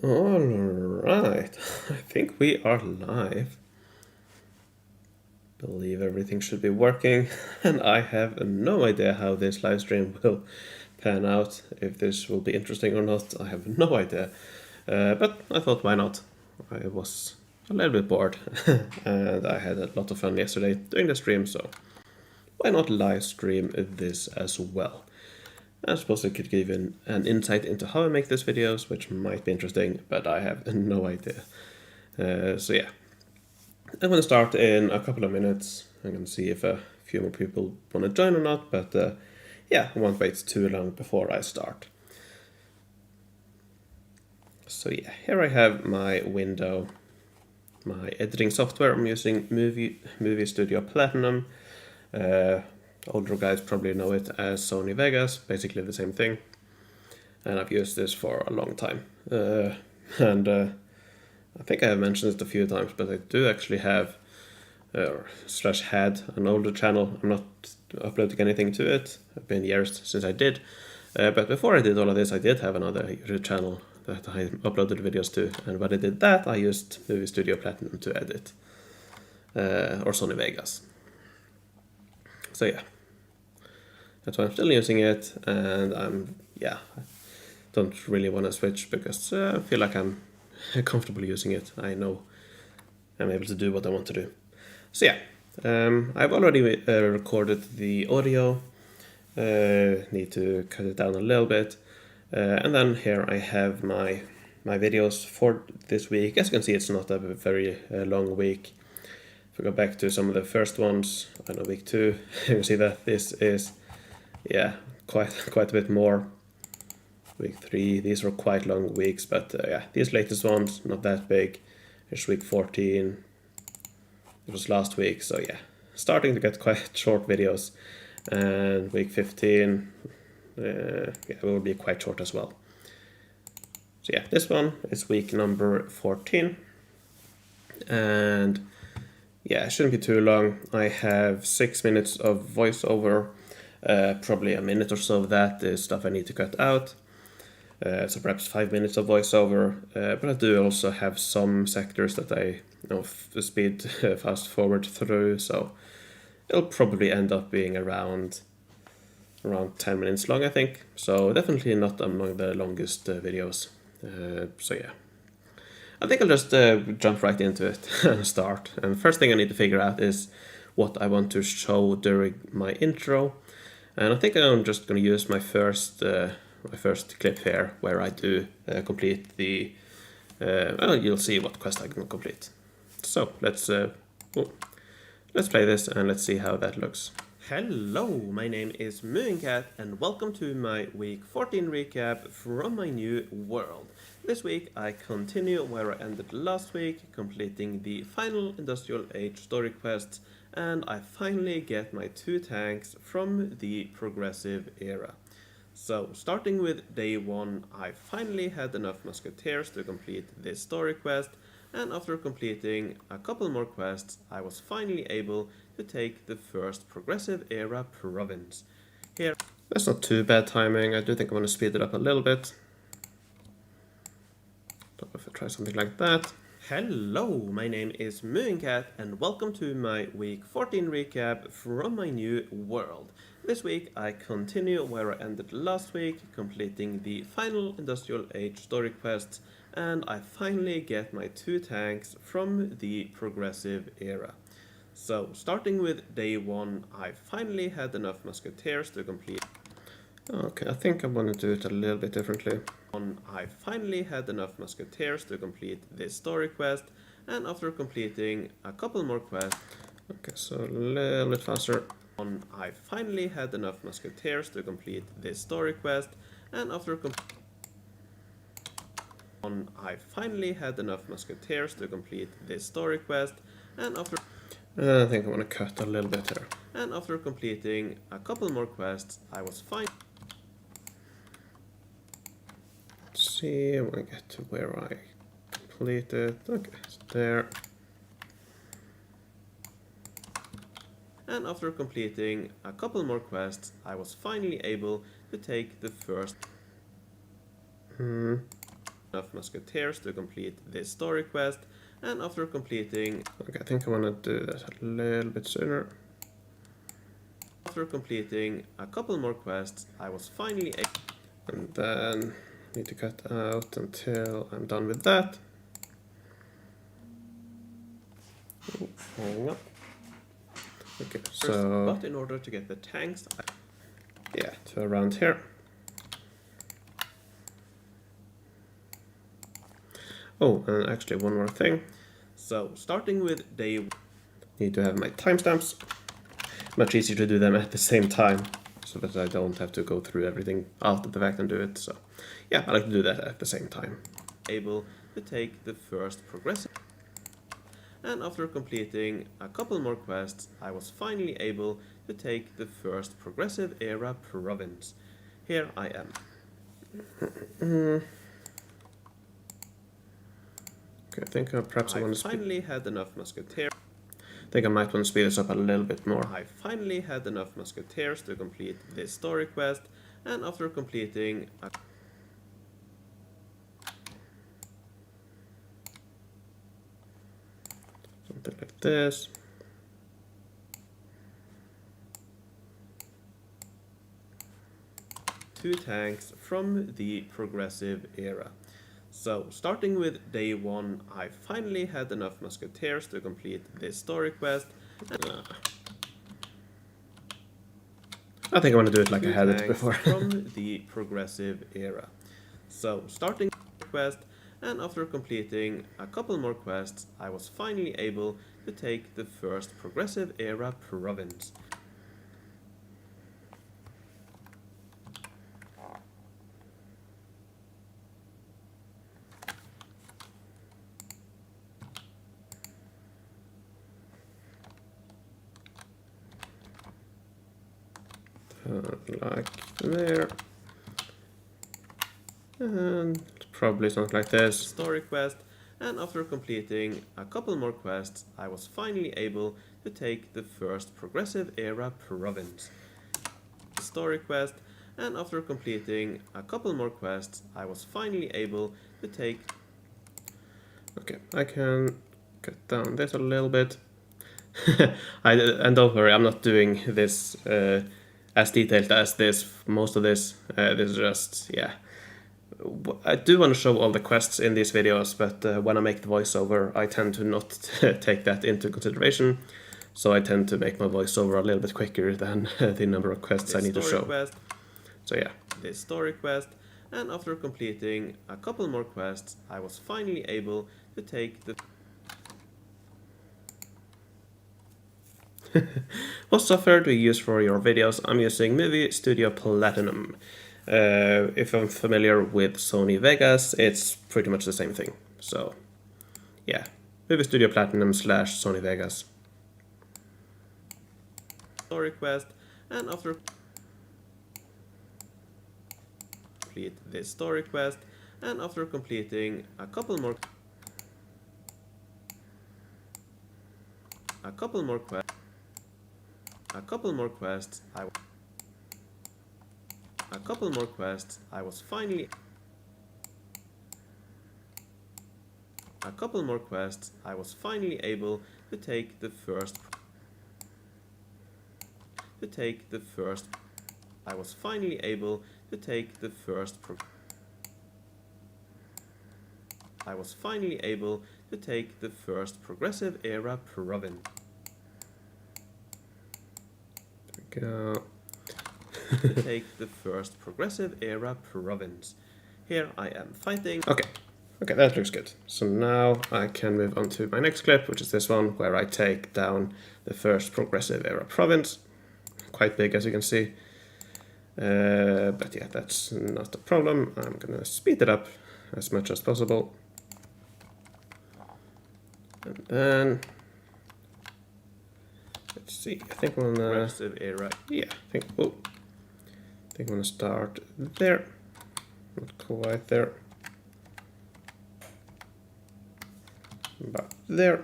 Alright, I think we are live. Believe everything should be working, and I have no idea how this live stream will pan out. If this will be interesting or not, I have no idea. But I thought, why not? I was a little bit bored, and I had a lot of fun yesterday doing the stream, so why not live stream this as well? I suppose it could give an insight into how I make these videos, which might be interesting, but I have no idea. So yeah, I'm going to start in a couple of minutes. I'm going to see if a few more people want to join or not, but yeah, I won't wait too long before I start. So yeah, here I have my window, my editing software. I'm using Movie Studio Platinum. Older guys probably know it as Sony Vegas, basically the same thing. And I've used this for a long time. And I think I have mentioned it a few times, but I do actually have slash had an older channel. I'm not uploading anything to it. It's been years since I did. But before I did all of this, I did have another YouTube channel that I uploaded videos to. And when I did that, I used Movie Studio Platinum to edit. Or Sony Vegas. So yeah. That's why I'm still using it. And I don't really want to switch because I feel like I'm comfortable using it. I know I'm able to do what I want to do. So yeah, I've already recorded the audio. Need to cut it down a little bit. And then here I have my videos for this week. As you can see, it's not a very long week. If we go back to some of the first ones, I know week 2, you can see that this is, yeah, quite a bit more. Week 3, these were quite long weeks, but yeah, these latest ones, not that big. Here's week 14. It was last week, so yeah, starting to get quite short videos. And week 15, yeah, will be quite short as well. So yeah, this one is week number 14. And yeah, it shouldn't be too long. I have 6 minutes of voiceover. Probably a minute or so of that is stuff I need to cut out. So perhaps 5 minutes of voiceover, but I do also have some sectors that I speed fast forward through, so it'll probably end up being around 10 minutes long, I think. So definitely not among the longest videos. So yeah, I think I'll just jump right into it and start. And the first thing I need to figure out is what I want to show during my intro. And I think I'm just going to use my first clip here, where I do complete the. Well, you'll see what quest I can complete. So let's play this and let's see how that looks. Hello, my name is Mooncat and welcome to my week 14 recap from my new world. This week I continue where I ended last week, completing the final Industrial Age story quests, and I finally get my 2 tanks from the Progressive era. So, starting with day 1, I finally had enough musketeers to complete this story quest, and after completing a couple more quests, I was finally able to take the first Progressive era province. Here, that's not too bad timing. I do think I'm going to speed it up a little bit. Don't know if I try something like that. Hello, my name is Mooncat and welcome to my week 14 recap from my new world. This week I continue where I ended last week, completing the final Industrial Age story quests, and I finally get my 2 tanks from the Progressive era. So, starting with day 1, I finally had enough musketeers to complete. Okay, I think I'm going to do it a little bit differently. I finally had enough musketeers to complete this story quest, and after completing a couple more quests. Okay, so a little bit faster. I finally had enough musketeers to complete this story quest, and after I finally had enough musketeers to complete this story quest, and after I think I want to cut a little bit here. And after completing a couple more quests, I was fine. Let's see, I want to get to where I completed. Okay, it's there. And after completing a couple more quests, I was finally able to take the first enough enough musketeers to complete this story quest, and after completing... Okay, I think I want to do that a little bit sooner. After completing a couple more quests, I was finally able... And then need to cut out until I'm done with that. Ooh, hang up. Okay, so... But in order to get the tanks... Yeah, to around here. Oh, and actually one more thing. So, starting with day 1, need to have my timestamps. Much easier to do them at the same time, so that I don't have to go through everything after the fact and do it. So, yeah, I like to do that at the same time. Able to take the first progressive. And after completing a couple more quests, I was finally able to take the first progressive era province. Here I am. Okay, I think perhaps I want to finally had enough musketeers. I think I might want to speed this up a little bit more. I finally had enough musketeers to complete this story quest, and after completing a something like this. Two tanks from the progressive era. So, starting with day 1, I finally had enough musketeers to complete this story quest. I think I want to do it like I had it before. From the progressive era. So, starting with the quest, and after completing a couple more quests, I was finally able to take the first progressive era province. Like there, and probably something like this. Story quest, and after completing a couple more quests, I was finally able to take the first progressive era province. Story quest, and after completing a couple more quests, I was finally able to take... Okay, I can cut down this a little bit. And don't worry, I'm not doing this as detailed as this. Most of this, this is just, yeah. I do want to show all the quests in these videos, but when I make the voiceover, I tend to not take that into consideration. So I tend to make my voiceover a little bit quicker than the number of quests I need to show. Quest. So yeah, this story quest, and after completing a couple more quests, I was finally able to take the... What software do you use for your videos? I'm using Movie Studio Platinum. If I'm familiar with Sony Vegas, it's pretty much the same thing. So, yeah, Movie Studio Platinum / Sony Vegas. Story quest, and after complete this story quest, and after completing a couple more quests, I was finally... I was finally able to take the first... I was finally able to take the first... I was finally able to take the first progressive era province. There we go. To take the first progressive era province. Here I am fighting. Okay, that looks good. So now I can move on to my next clip, which is this one, where I take down the first progressive era province. Quite big, as you can see. But yeah, that's not a problem. I'm gonna speed it up as much as possible. And then... Let's see, I think we'll... Progressive era. Yeah, I think I'm gonna start there. Not quite there. About there.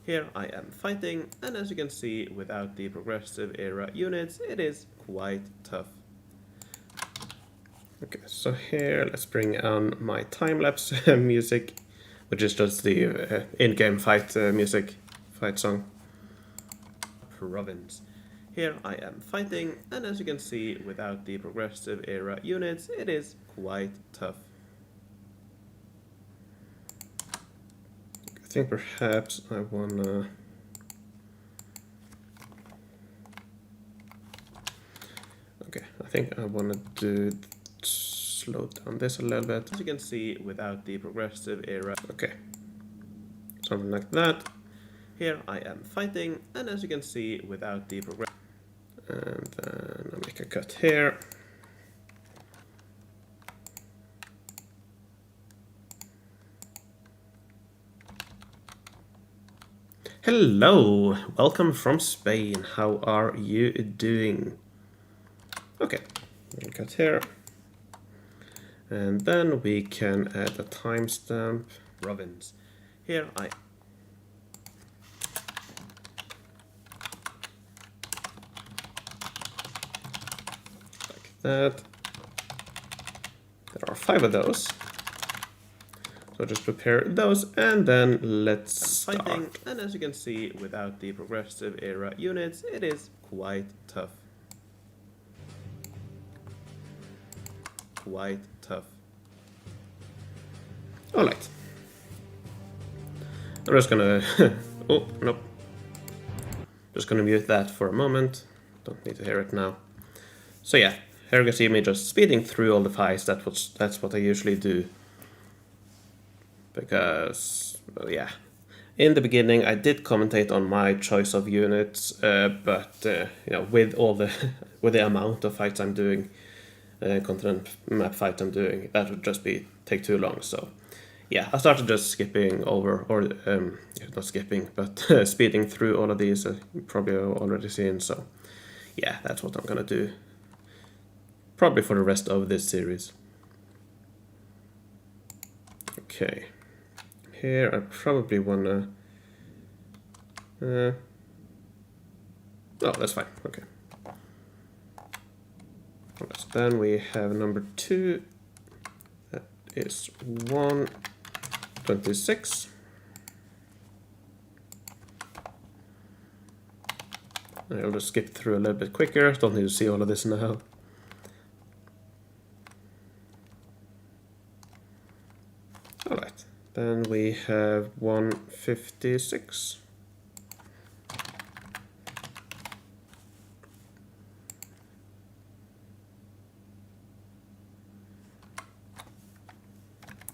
Here I am fighting, and as you can see, without the progressive era units, it is quite tough. Okay, so here let's bring on my time-lapse music, which is just the in-game fight music, fight song. Province. Here I am fighting, and as you can see, without the progressive era units, it is quite tough. I think perhaps I wanna... Okay, I think I wanna slow down this a little bit. As you can see, without the progressive era. Okay, something like that. Here I am fighting, and as you can see, without the progressive. And then I'll make a cut here. Hello, welcome from Spain. How are you doing? Okay, cut here. And then we can add a timestamp. Province. Here I... Like that. There are 5 of those. So just prepare those, and then let's start. Fighting, and as you can see, without the progressive era units, it is quite tough. Quite tough. Alright. I'm just gonna... oh, nope. Just gonna mute that for a moment. Don't need to hear it now. So yeah, here you can see me just speeding through all the fights. That's what I usually do. Because, well, yeah, in the beginning I did commentate on my choice of units, but you know, with all the with the amount of fights I'm doing, continent map fight I'm doing, that would just take too long. So yeah, I started just skipping over, or not skipping, but speeding through all of these. You probably have already seen. So yeah, that's what I'm gonna do. Probably for the rest of this series. Okay. Here I probably wanna... oh, that's fine, okay. Then we have number 2. That is 126. I'll just skip through a little bit quicker. Don't need to see all of this now. Alright. Then we have 156.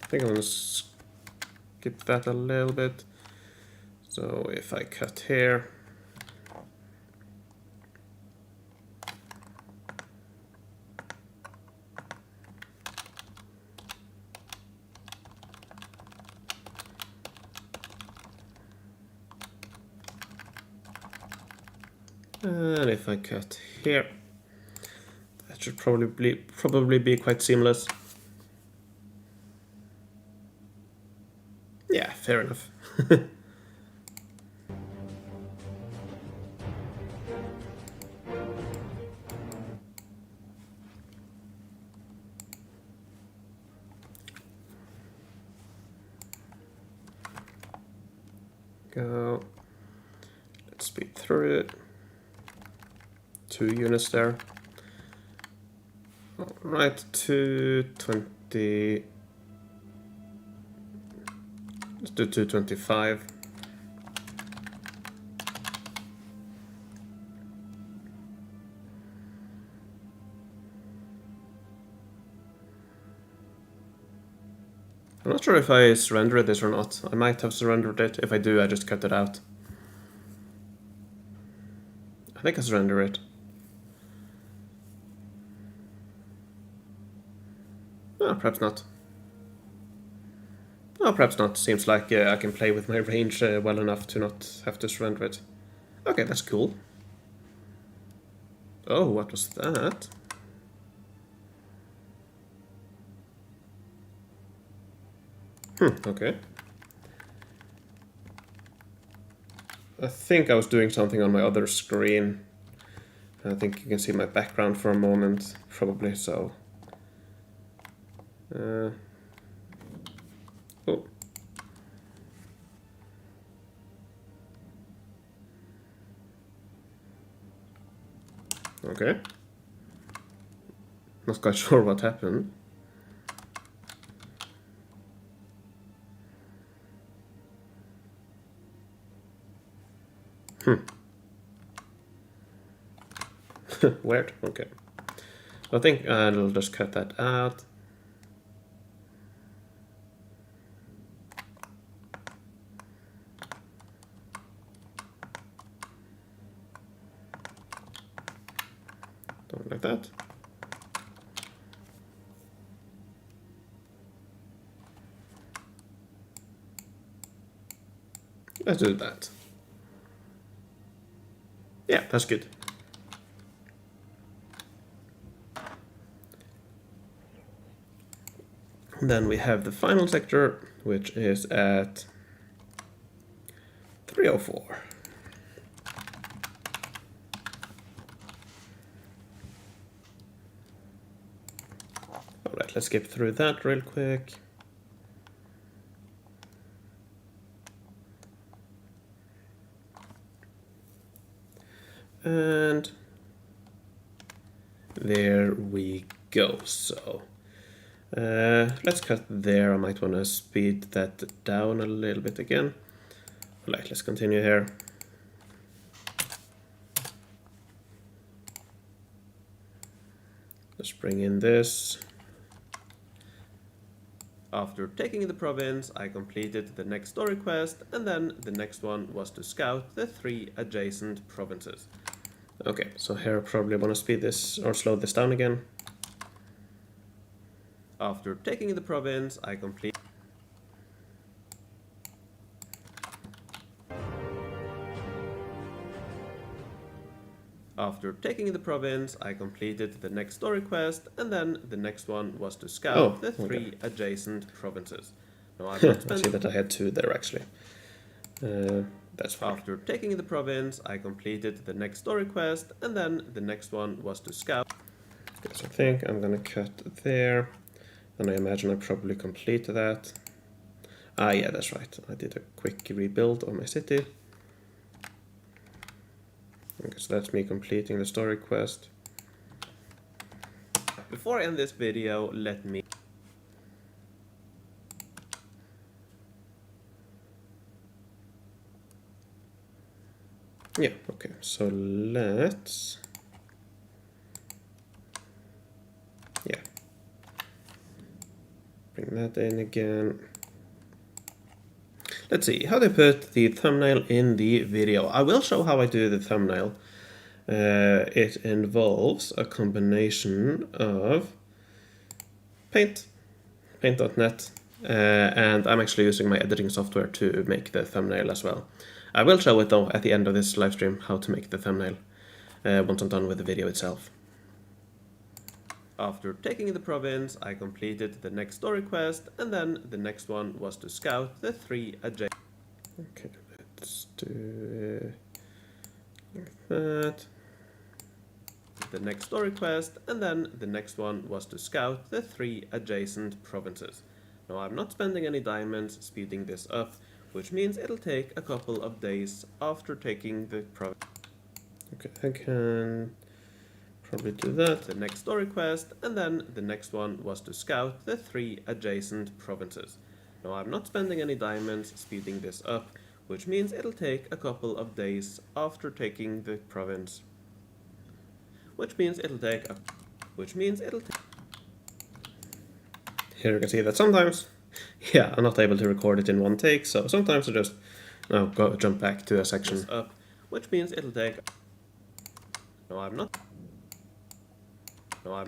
I think I'm going to skip that a little bit. So if I cut here. And if I cut here, that should probably be quite seamless. Yeah, fair enough. Go. Let's speed through it. 2 units there. All right, 220. Let's do 225. I'm not sure if I surrendered this or not. I might have surrendered it. If I do, I just cut it out. I think I surrender it. Oh, perhaps not. Oh, perhaps not. Seems like I can play with my range well enough to not have to surrender it. Okay, that's cool. Oh, what was that? Okay. I think I was doing something on my other screen. I think you can see my background for a moment, probably, so... Oh. Okay. Not quite sure what happened. Weird. Okay. I think I'll just cut that out. Like that. Let's do that. Yeah, that's good. Then we have the final sector, which is at 304. Alright, let's skip through that real quick. And there we go. So let's cut there. I might want to speed that down a little bit again. Alright, let's continue here. Let's bring in this. After taking the province, I completed the next story quest, and then the next one was to scout the 3 adjacent provinces. Okay, so here I probably want to speed this or slow this down again. After taking the province, I complete. After taking the province, I completed the next story quest, and then the next one was to scout the 3 adjacent provinces. Now I've not spent. I see that I had 2 there actually. That's fine. After taking the province, I completed the next story quest, and then the next one was to scout. Okay, so I think I'm gonna cut there, and I imagine I probably completed that. Ah, yeah, that's right. I did a quick rebuild of my city. Okay, so that's me completing the story quest. Before I end this video, let me... Yeah, okay, so let's... Yeah. Bring that in again. Let's see, how do I put the thumbnail in the video? I will show how I do the thumbnail. It involves a combination of paint.net, and I'm actually using my editing software to make the thumbnail as well. I will show it though at the end of this live stream how to make the thumbnail once I'm done with the video itself. After taking the province, I completed the next story quest, and then the next one was to scout the 3 adjacent. Okay, let's do it like that. The next story quest, and then the next one was to scout the 3 adjacent provinces. Now I'm not spending any diamonds speeding this up, which means it'll take a couple of days after taking the province. Okay, I can probably do that. The next story quest, and then the next one was to scout the 3 adjacent provinces. Now I'm not spending any diamonds speeding this up, which means it'll take a couple of days after taking the province. Here you can see that sometimes, yeah, I'm not able to record it in one take, so sometimes I just jump back to a section up, which means it'll take. No, I'm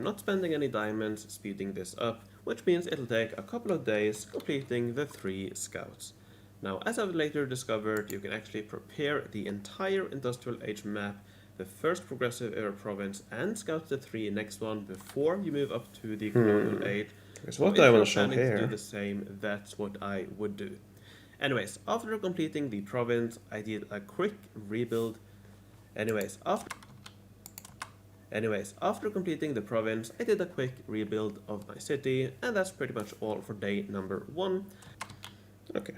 not spending any diamonds speeding this up, which means it'll take a couple of days completing the 3 scouts. Now, as I've later discovered, you can actually prepare the entire Industrial Age map, the first progressive era province, and scout the 3 next one before you move up to the colonial age. So what I want to show here. To do the same, that's what I would do. Anyways, after completing the province, I did a quick rebuild. Anyways, after completing the province, I did a quick rebuild of my city, and that's pretty much all for day number 1. Okay.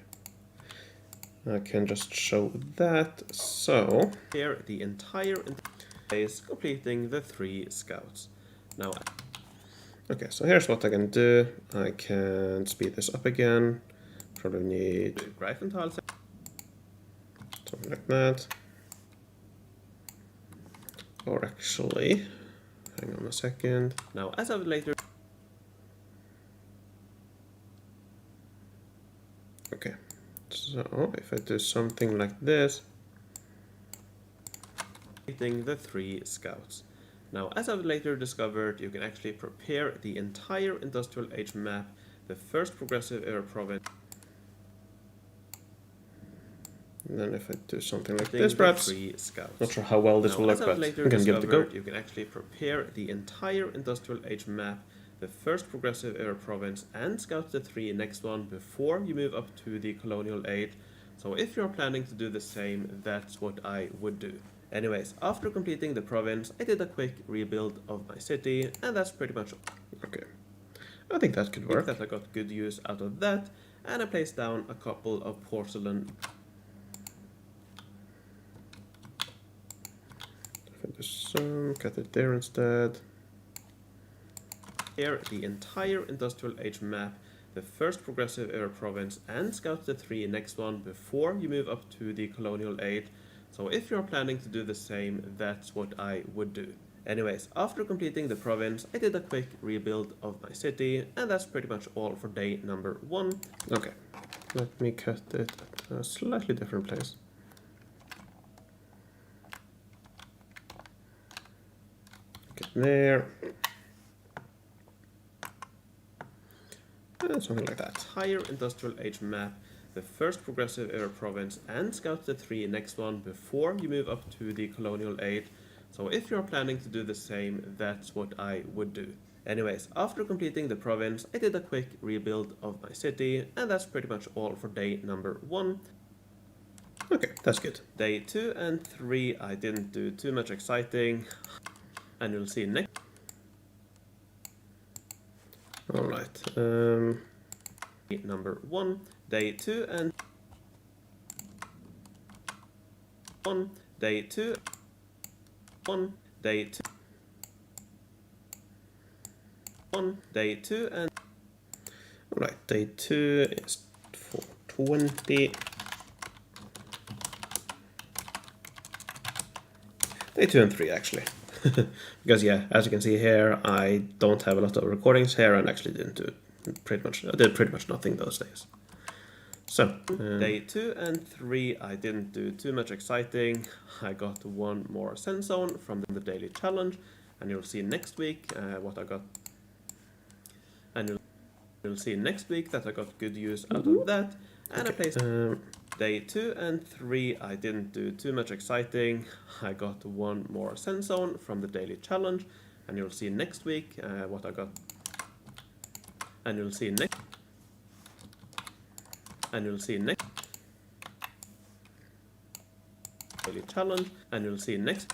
I can just show that. So, here the entire is completing the 3 scouts. Now, okay, so here's what I can do. I can speed this up again. Probably need Greifenthal, something like that. Or actually, hang on a second. Now, as I would later... Okay, so if I do something like this, completing the 3 scouts. Now, as I've later discovered, you can actually prepare the entire Industrial Age map, the first progressive era province. And then if I do something like this, perhaps, not sure how well this will look, but I'm gonna give it a go. You can actually prepare the entire Industrial Age map, the first progressive era province, and scout the 3 next one before you move up to the Colonial Age. So if you're planning to do the same, that's what I would do. Anyways, after completing the province, I did a quick rebuild of my city, and that's pretty much okay. I think that could work. I think that I got good use out of that, and I placed down a couple of porcelain. If I do some, cut it there instead. Here, the entire Industrial Age map, the first progressive era province, and scout the 3 next one before you move up to the Colonial Age. So if you're planning to do the same, that's what I would do. Anyways, after completing the province, I did a quick rebuild of my city, and that's pretty much all for day number 1. Okay, let me cut it at a slightly different place. Get there. And something like that. Entire Industrial Age map, the first progressive era province, and scout the 3 next one before you move up to the Colonial Age. So if you're planning to do the same, that's what I would do. Anyways, after completing the province, I did a quick rebuild of my city, and that's pretty much all for day number 1. Okay, that's good. Day 2 and 3, I didn't do too much exciting, and you'll see next. Alright, number 1, day 2 and 1, day 2, 1, day 2, 1, day 2 and... Alright, day 2 is 420. Day 2 and 3 actually. Because yeah, as you can see here, I don't have a lot of recordings here and actually didn't do I did pretty much nothing those days. So, day 2 and 3, I didn't do too much exciting. I got 1 more send zone from the daily challenge, and you'll see next week what I got. And you'll see next week that I got good use out of that. And okay. I placed day 2 and 3, I didn't do too much exciting. I got 1 more send zone from the daily challenge, and you'll see next week what I got. And you'll see next. And you'll see next daily challenge, and you'll see next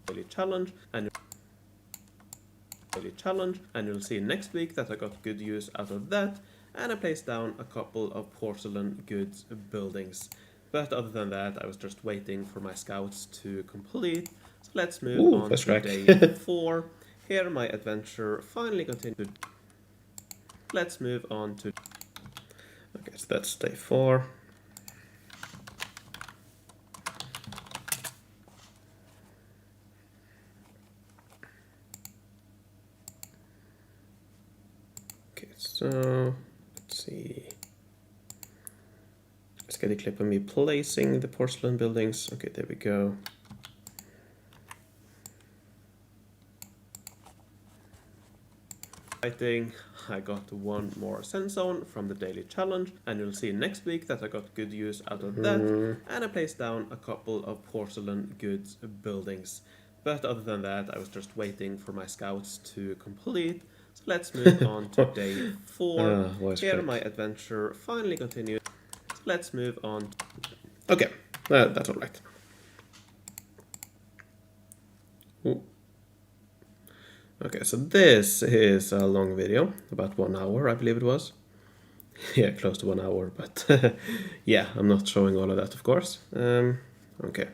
daily challenge, and daily challenge, and you'll see next week that I got good use out of that, and I placed down a couple of porcelain goods buildings. But other than that, I was just waiting for my scouts to complete. So let's move on to day 4. Here my adventure finally continued. Let's move on to... Okay, so that's day 4. Okay, so let's see. Let's get a clip of me placing the porcelain buildings. Okay, there we go. I got 1 more send zone from the daily challenge, and you'll see next week that I got good use out of that, and I placed down a couple of porcelain goods buildings. But other than that, I was just waiting for my scouts to complete. So let's move on to day 4. Here my adventure finally continued. So let's move on. Okay, that's all right. Okay, so this is a long video, about 1 hour, I believe it was. Yeah, close to 1 hour, but yeah, I'm not showing all of that, of course. Okay.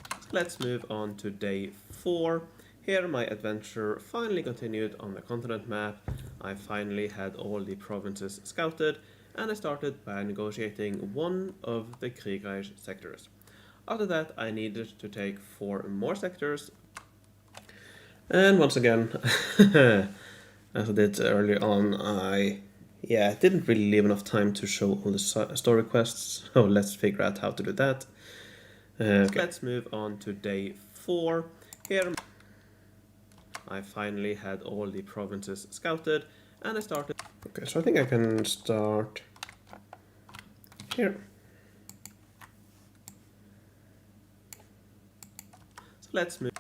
So let's move on to day 4. Here my adventure finally continued on the continent map. I finally had all the provinces scouted, and I started by negotiating one of the Kriegreich sectors. After that, I needed to take 4 more sectors. And once again, as I did earlier on, I didn't really leave enough time to show all the story quests, so let's figure out how to do that. Okay. Let's move on to day 4. Here I finally had all the provinces scouted, and I started... Okay, so I think I can start here. So let's move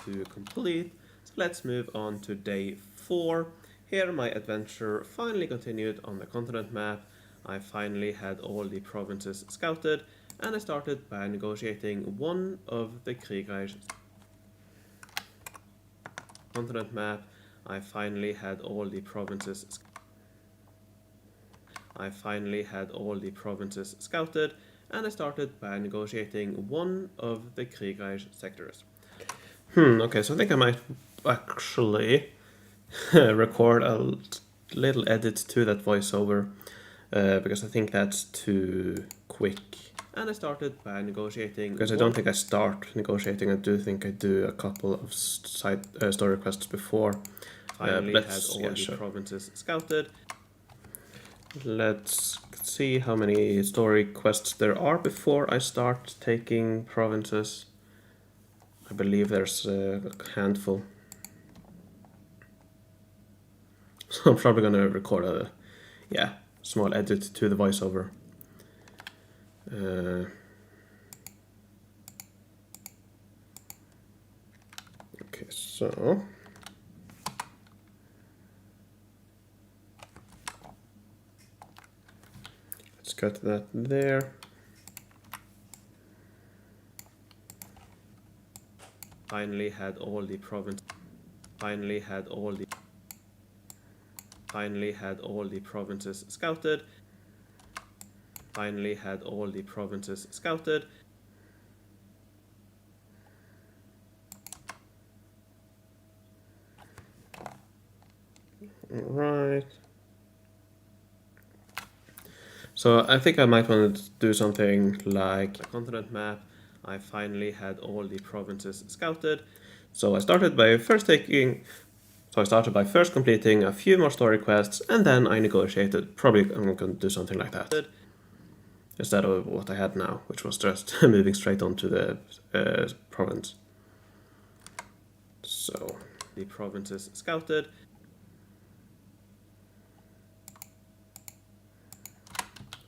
to complete. So let's move on to day 4. Here my adventure finally continued on the continent map. I finally had all the provinces scouted, and I started by negotiating one of the Kriegreich continent map. I finally had all the provinces scouted, and I started by negotiating one of the Kriegreich sectors. Okay, so I think I might actually record a little edit to that voiceover, because I think that's too quick. And I started by negotiating... Because I don't think I start negotiating, I do think I do a couple of side story quests before. Finally had all the provinces scouted. Let's see how many story quests there are before I start taking provinces. I believe there's a handful. So I'm probably gonna record a small edit to the voiceover. Okay, so let's cut that there. Finally had all the provinces scouted. Finally had all the provinces scouted. Right. So I think I might want to do something like a continent map. I finally had all the provinces scouted. So I started by first completing a few more story quests, and then I negotiated. Probably I'm going to do something like that instead of what I had now, which was just moving straight on to the province. So the provinces scouted.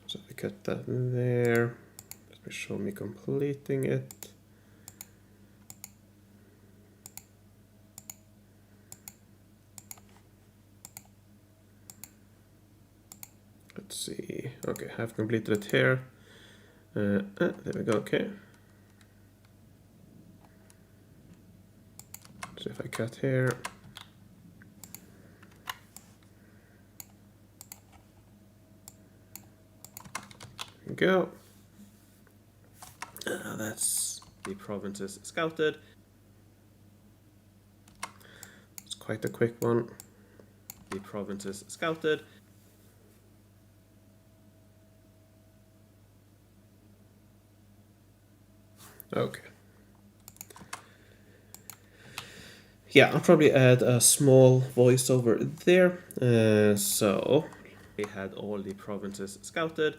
So we cut that there. Let me show me completing it. Let's see. Okay, I've completed it here. There we go. Okay. So if I cut here. Go. That's the provinces scouted. It's quite a quick one. The provinces scouted. Okay. Yeah, I'll probably add a small voiceover there. So we had all the provinces scouted.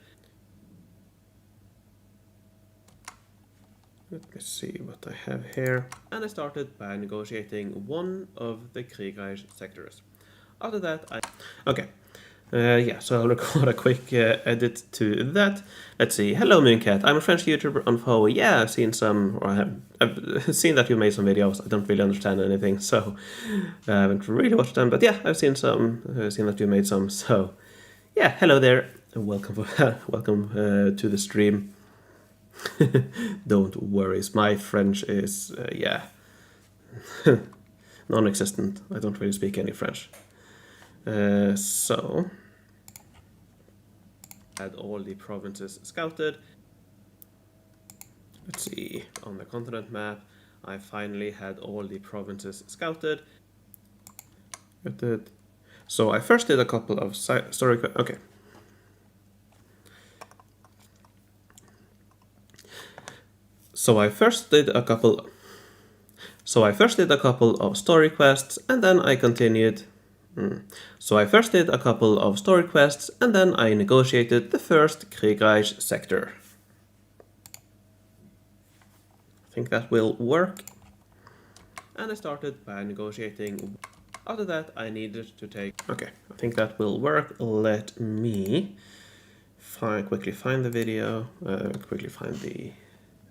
Let me see what I have here. And I started by negotiating one of the Kriegreich sectors. After that, okay. So I'll record a quick edit to that. Let's see. Hello, Mooncat. I'm a French YouTuber on Foe. Yeah, I've seen some, or I've seen that you made some videos. I don't really understand anything, so I haven't really watched them. But yeah, I've seen some. I've seen that you made some. So yeah, hello there, and welcome to the stream. Don't worry, my French is non-existent. I don't really speak any French. So had all the provinces scouted. Let's see, on the continent map, I finally had all the provinces scouted. So I first did a couple of story. Okay. So I first did a couple of story quests, and then I continued. So I first did a couple of story quests, and then I negotiated the first Kriegreich sector. I think that will work. And I started by negotiating. After that, I needed to take. Okay, I think that will work. Let me quickly find the video,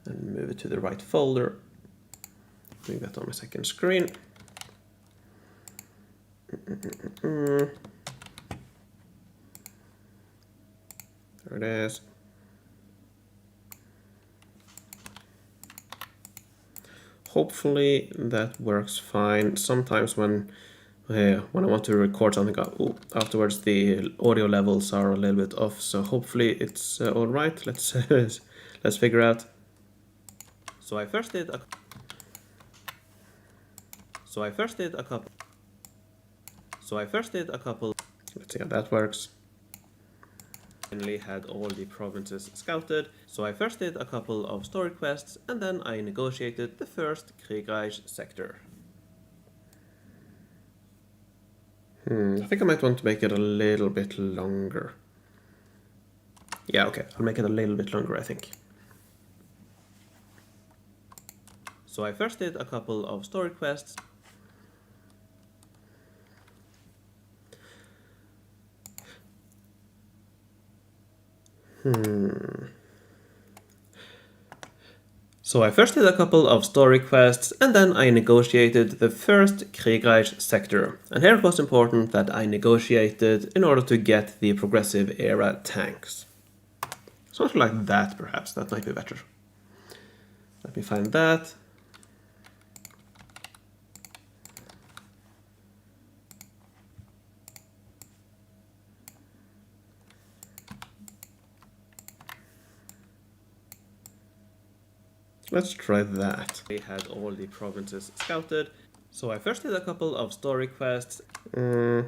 and move it to the right folder. Doing that on my second screen. There it is. Hopefully that works fine. Sometimes when I want to record something afterwards, the audio levels are a little bit off. So hopefully it's all right. Let's figure out. So I first did a couple. Let's see how that works. Finally had all the provinces scouted. So I first did a couple of story quests, and then I negotiated the first Kriegreich sector. I think I might want to make it a little bit longer. Yeah, okay, I'll make it a little bit longer, I think. So I first did a couple of story quests. So I first did a couple of story quests, and then I negotiated the first Kriegreich sector. And here it was important that I negotiated in order to get the progressive era tanks. Something like that, perhaps. That might be better. Let me find that. Let's try that. We had all the provinces scouted. So I first did a couple of story quests. We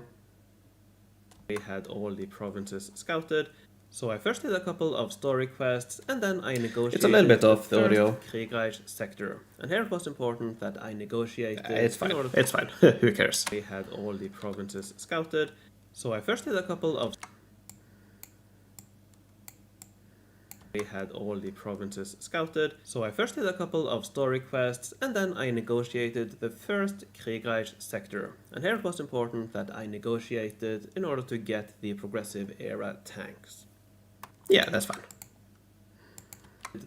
had all the provinces scouted. So I first did a couple of story quests, and then I negotiated. It's a little bit off the audio. Kriegreich sector. And here it was important that I negotiated. It's fine. It's fine. Who cares? We had all the provinces scouted. So I first did a couple of. We had all the provinces scouted. So I first did a couple of story quests, and then I negotiated the first Kriegreich sector. And here it was important that I negotiated in order to get the progressive era tanks. Yeah, that's fine.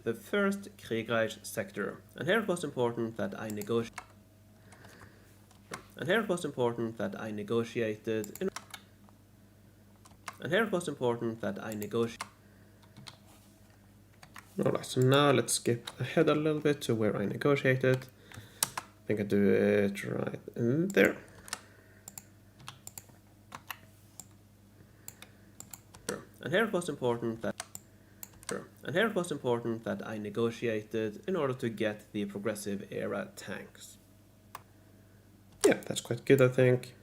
The first Kriegreich sector. And here it was important that I negotiated. And here it was important that I negotiated. And here it was important that I negotiated. Alright, so now let's skip ahead a little bit to where I negotiated. I think I do it right in there. And here it was important that I negotiated in order to get the progressive era tanks. Yeah, that's quite good, I think.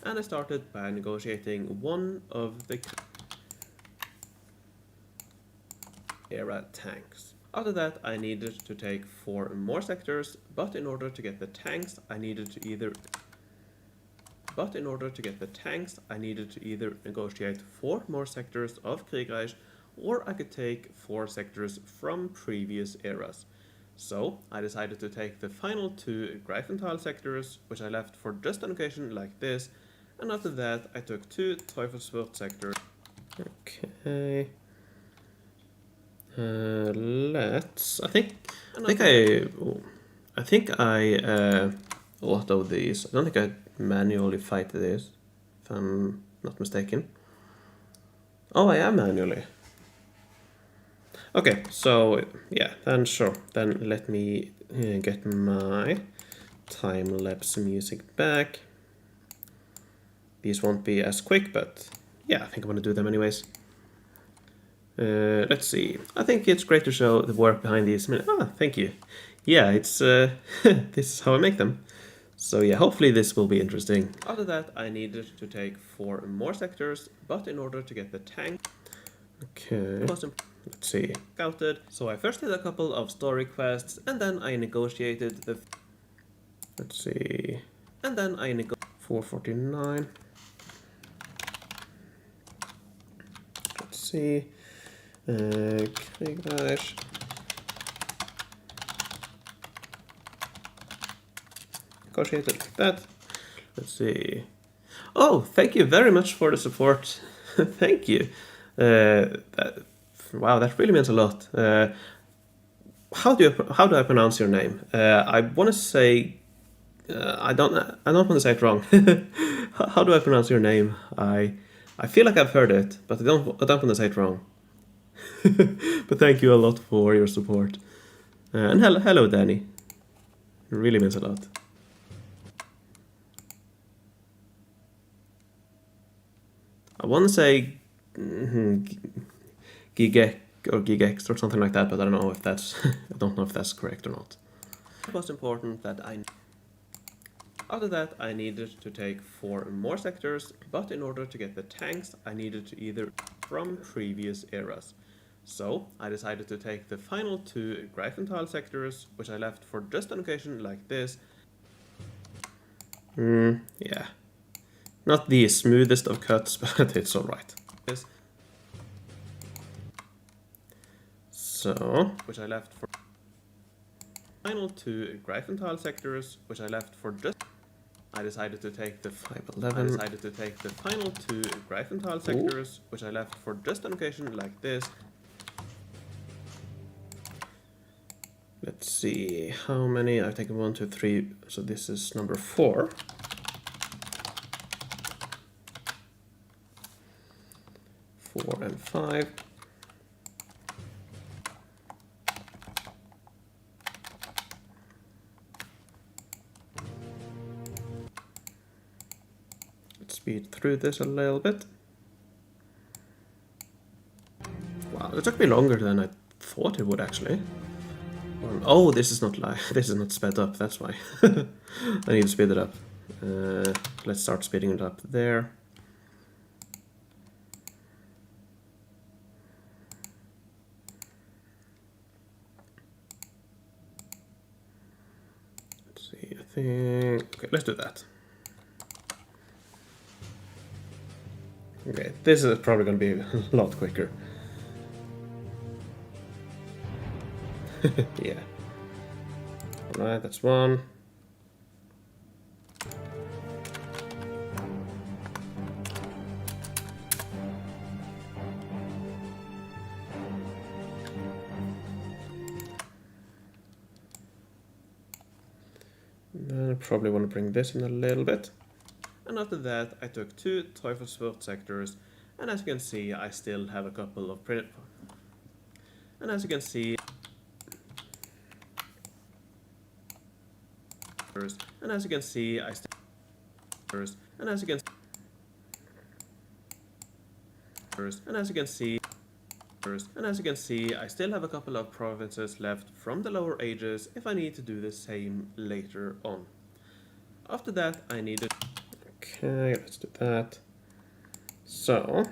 And I started by negotiating one of the era tanks. After that, I needed to take 4 more sectors, but in order to get the tanks, I needed to either negotiate 4 more sectors of Kriegreich, or I could take 4 sectors from previous eras. So I decided to take the final 2 Greifenthal sectors, which I left for just an occasion like this, and after that I took 2 Teufelsfurt sectors. Okay. I think I auto these. I don't think I manually fight this, if I'm not mistaken. Oh, I am manually. Okay, so yeah, then sure. Then let me get my time-lapse music back. These won't be as quick, but yeah, I think I'm gonna do them anyways. Let's see. I think it's great to show the work behind these. Thank you. Yeah, it's this is how I make them. So yeah, hopefully this will be interesting. After that, I needed to take 4 more sectors, but in order to get the tank, okay, let's see, scouted. So I first did a couple of story quests, and then I negotiated the. Let's see, and then I negotiated 449. Let's see. Kriegreich. Negotiated like that. Let's see. Oh, thank you very much for the support. Thank you. Wow, that really means a lot. How do I pronounce your name? I want to say I don't want to say it wrong. How do I pronounce your name? I feel like I've heard it, but I don't want to say it wrong. But thank you a lot for your support. And hello, Danny. It really means a lot. I want to say Gigek or Gigex or something like that, but I don't know if that's I don't know if that's correct or not. It was important that after that I needed to take 4 more sectors, but in order to get the tanks I needed to either from previous eras. So I decided to take the final 2 Greifenthal sectors, which I left for just an occasion like this. Yeah. Not the smoothest of cuts, but it's alright. So, which I left for final 2 Greifenthal sectors, which I left for just. I decided to take the 511. I decided to take the final 2 Greifenthal sectors, which I left for just an occasion like this. Let's see how many I've taken. 1, 2, 3. So this is number 4. 4 and 5. Let's speed through this a little bit. Wow, it took me longer than I thought it would actually. Oh, this is not live. This is not sped up. That's why. I need to speed it up. Let's start speeding it up there. Let's see. I think. Okay, let's do that. Okay, this is probably going to be a lot quicker. Yeah. Alright, that's 1. Then I probably want to bring this in a little bit. And after that, I took 2 Teufelsfurt sectors, and as you can see, I still have a couple of and as you can see, and as you can see, I still and as you can and as you can see, and as you can see, I still have a couple of provinces left from the lower ages if I need to do the same later on. After that, I needed. Okay, let's do that. So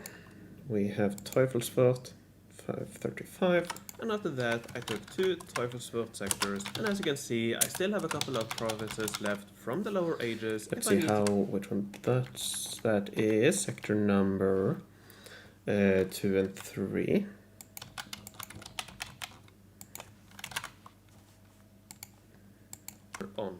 we have Teufelsfurt 535. And after that, I took 2 Teufelsfurt sectors, and as you can see, I still have a couple of provinces left from the lower ages. Let's see which one that is. Sector number 2 and 3. On.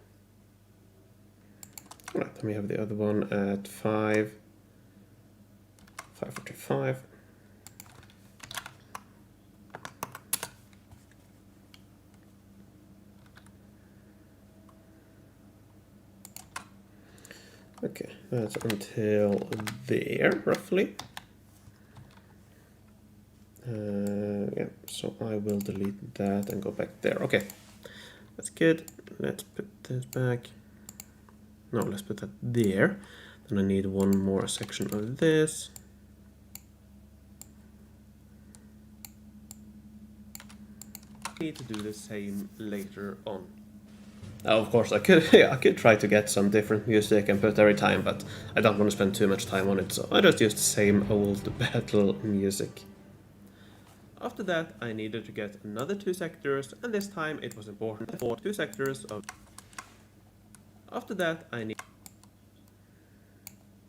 Right, then we have the other one at 545. Okay, that's until there, roughly. Yeah, so I will delete that and go back there. Okay, that's good. Let's put this back. No, let's put that there. Then I need one more section of this. I need to do the same later on. Now, of course, I could I could try to get some different music and put every time, but I don't want to spend too much time on it, so I just use the same old battle music. After that, I needed to get another 2 sectors, and this time it was important for 2 sectors of... After that, I need...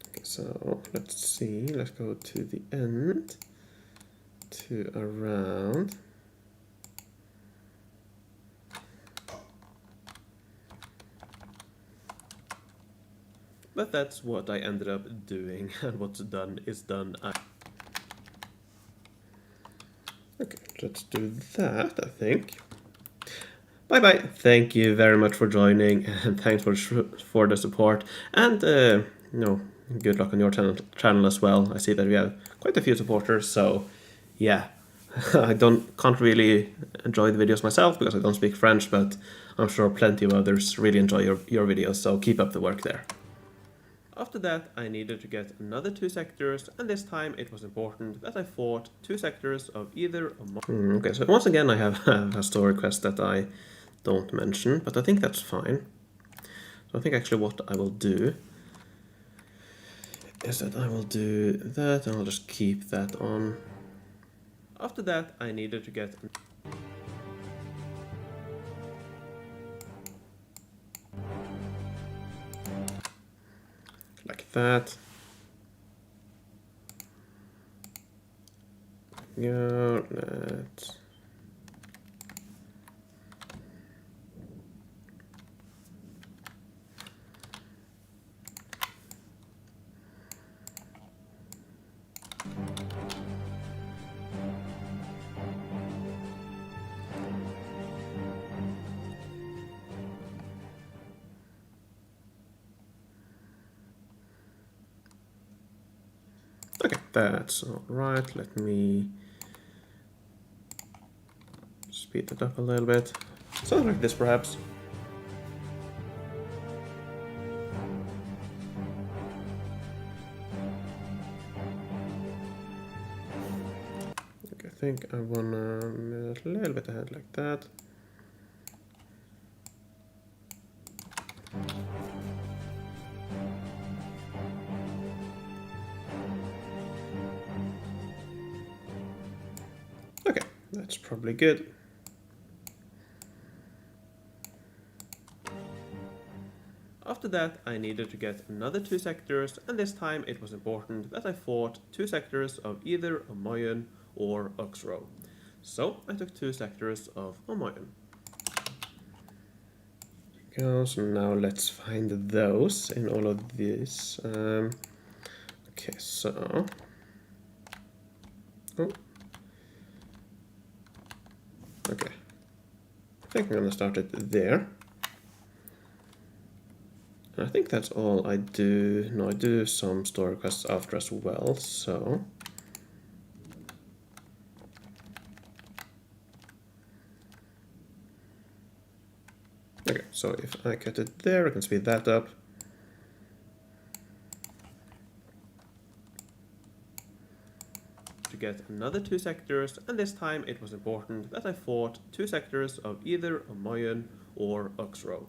Okay, so let's see, let's go to the end, to around... But that's what I ended up doing, and what's done is done. Okay, let's do that, I think. Bye bye. Thank you very much for joining, and thanks for the support. And good luck on your channel as well. I see that we have quite a few supporters, so yeah. I can't really enjoy the videos myself because I don't speak French, but I'm sure plenty of others really enjoy your videos, so keep up the work there. After that, I needed to get another 2 sectors, and this time it was important that I fought 2 sectors of either a... Okay, so once again I have a story quest that I don't mention, but I think that's fine. So I think actually what I will do is that I will do that, and I'll just keep that on. After that, I needed to get... like that. Yeah, let's... Okay, that's all right. Let me speed that up a little bit. Something like this, perhaps. Okay, I think I wanna move a little bit ahead like that. Okay, that's probably good. After that, I needed to get another 2 sectors, and this time it was important that I fought 2 sectors of either Omoyen or Uxrow. So I took 2 sectors of Omoyen. So now let's find those in all of these. Okay, so... Oh. Okay. I think I'm gonna start it there. I think that's all I do. No, I do some story quests after as well, so... Okay, so if I cut it there, I can speed that up. To get another 2 sectors, and this time it was important that I fought 2 sectors of either Omoyen or Uxrow.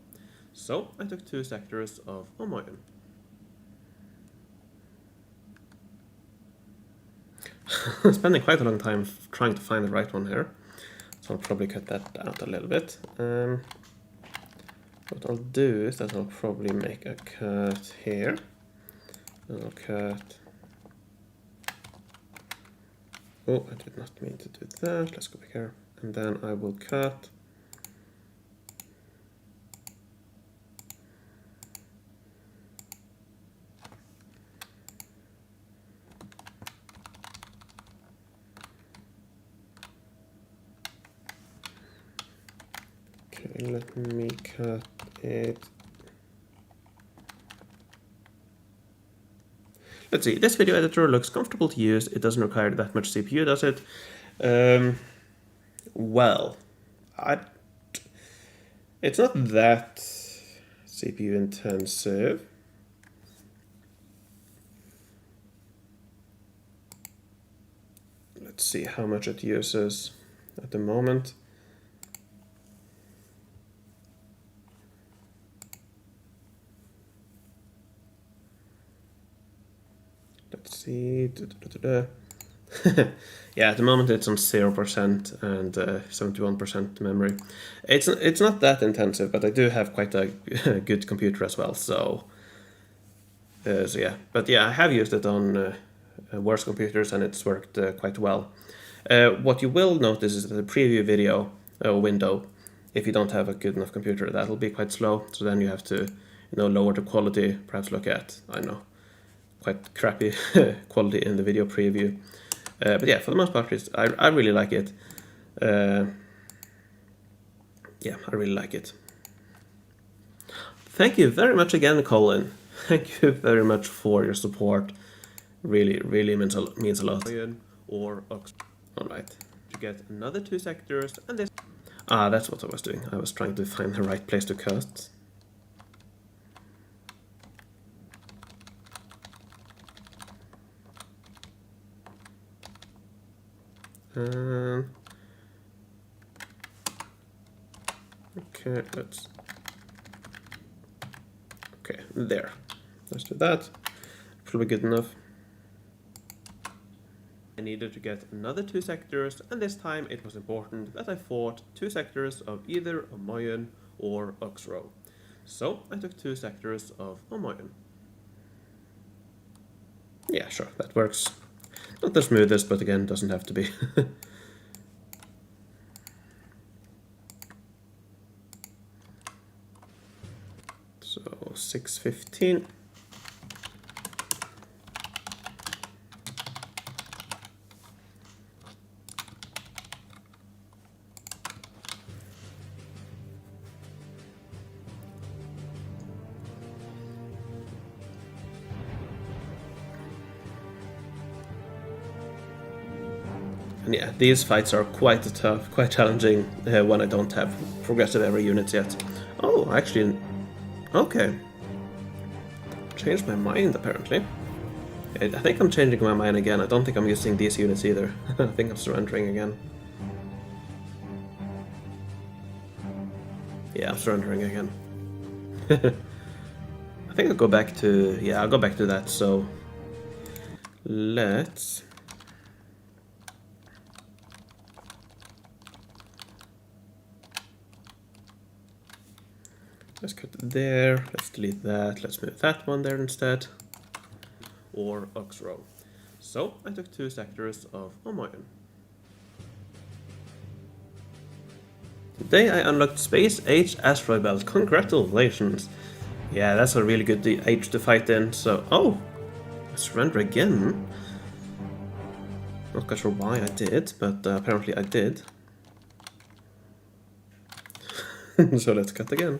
So I took 2 sectors of Omoyen. Spending quite a long time trying to find the right one here, so I'll probably cut that out a little bit. What I'll do is that I'll probably make a cut here, and I'll cut... Oh, I did not mean to do that. Let's go back here, and then I will cut... Okay, let me cut it. Let's see, this video editor looks comfortable to use. It doesn't require that much CPU, does it? Well, it's not that CPU intensive. Let's see how much it uses at the moment. Let's see. Yeah, at the moment it's on 0% and 71% memory. It's not that intensive, but I do have quite a good computer as well. So yeah, but yeah, I have used it on worse computers and it's worked quite well. What you will notice is that the preview video window, if you don't have a good enough computer, that'll be quite slow. So then you have to, lower the quality. Perhaps look at, I don't know, quite crappy quality in the video preview. But yeah, for the most part, I really like it. Yeah, I really like it. Thank you very much again, Colin. Thank you very much for your support. Really, really means a lot. Or all right, to get another 2 sectors and this. Ah, that's what I was doing. I was trying to find the right place to cut. Okay, okay, there. Let's do that. Should be good enough. I needed to get another 2 sectors, and this time it was important that I fought 2 sectors of either Omoyan or Uxro. So I took 2 sectors of Omoyan. Yeah, sure, that works. Not the smoothest, but again, doesn't have to be. So 615. And yeah, these fights are quite tough, quite challenging when I don't have progressive area units yet. Oh, actually, okay. Changed my mind, apparently. I think I'm changing my mind again. I don't think I'm using these units either. I think I'm surrendering again. Yeah, I'm surrendering again. I think I'll go back to... Yeah, I'll go back to that, so... Let's cut it there. Let's delete that. Let's move that one there instead. Or Uxro. So I took 2 sectors of Omoyan. Today I unlocked Space Age Asteroid Belt. Congratulations! Yeah, that's a really good age to fight in. So, oh, I surrender again. Not quite sure why I did, but apparently I did. So let's cut again.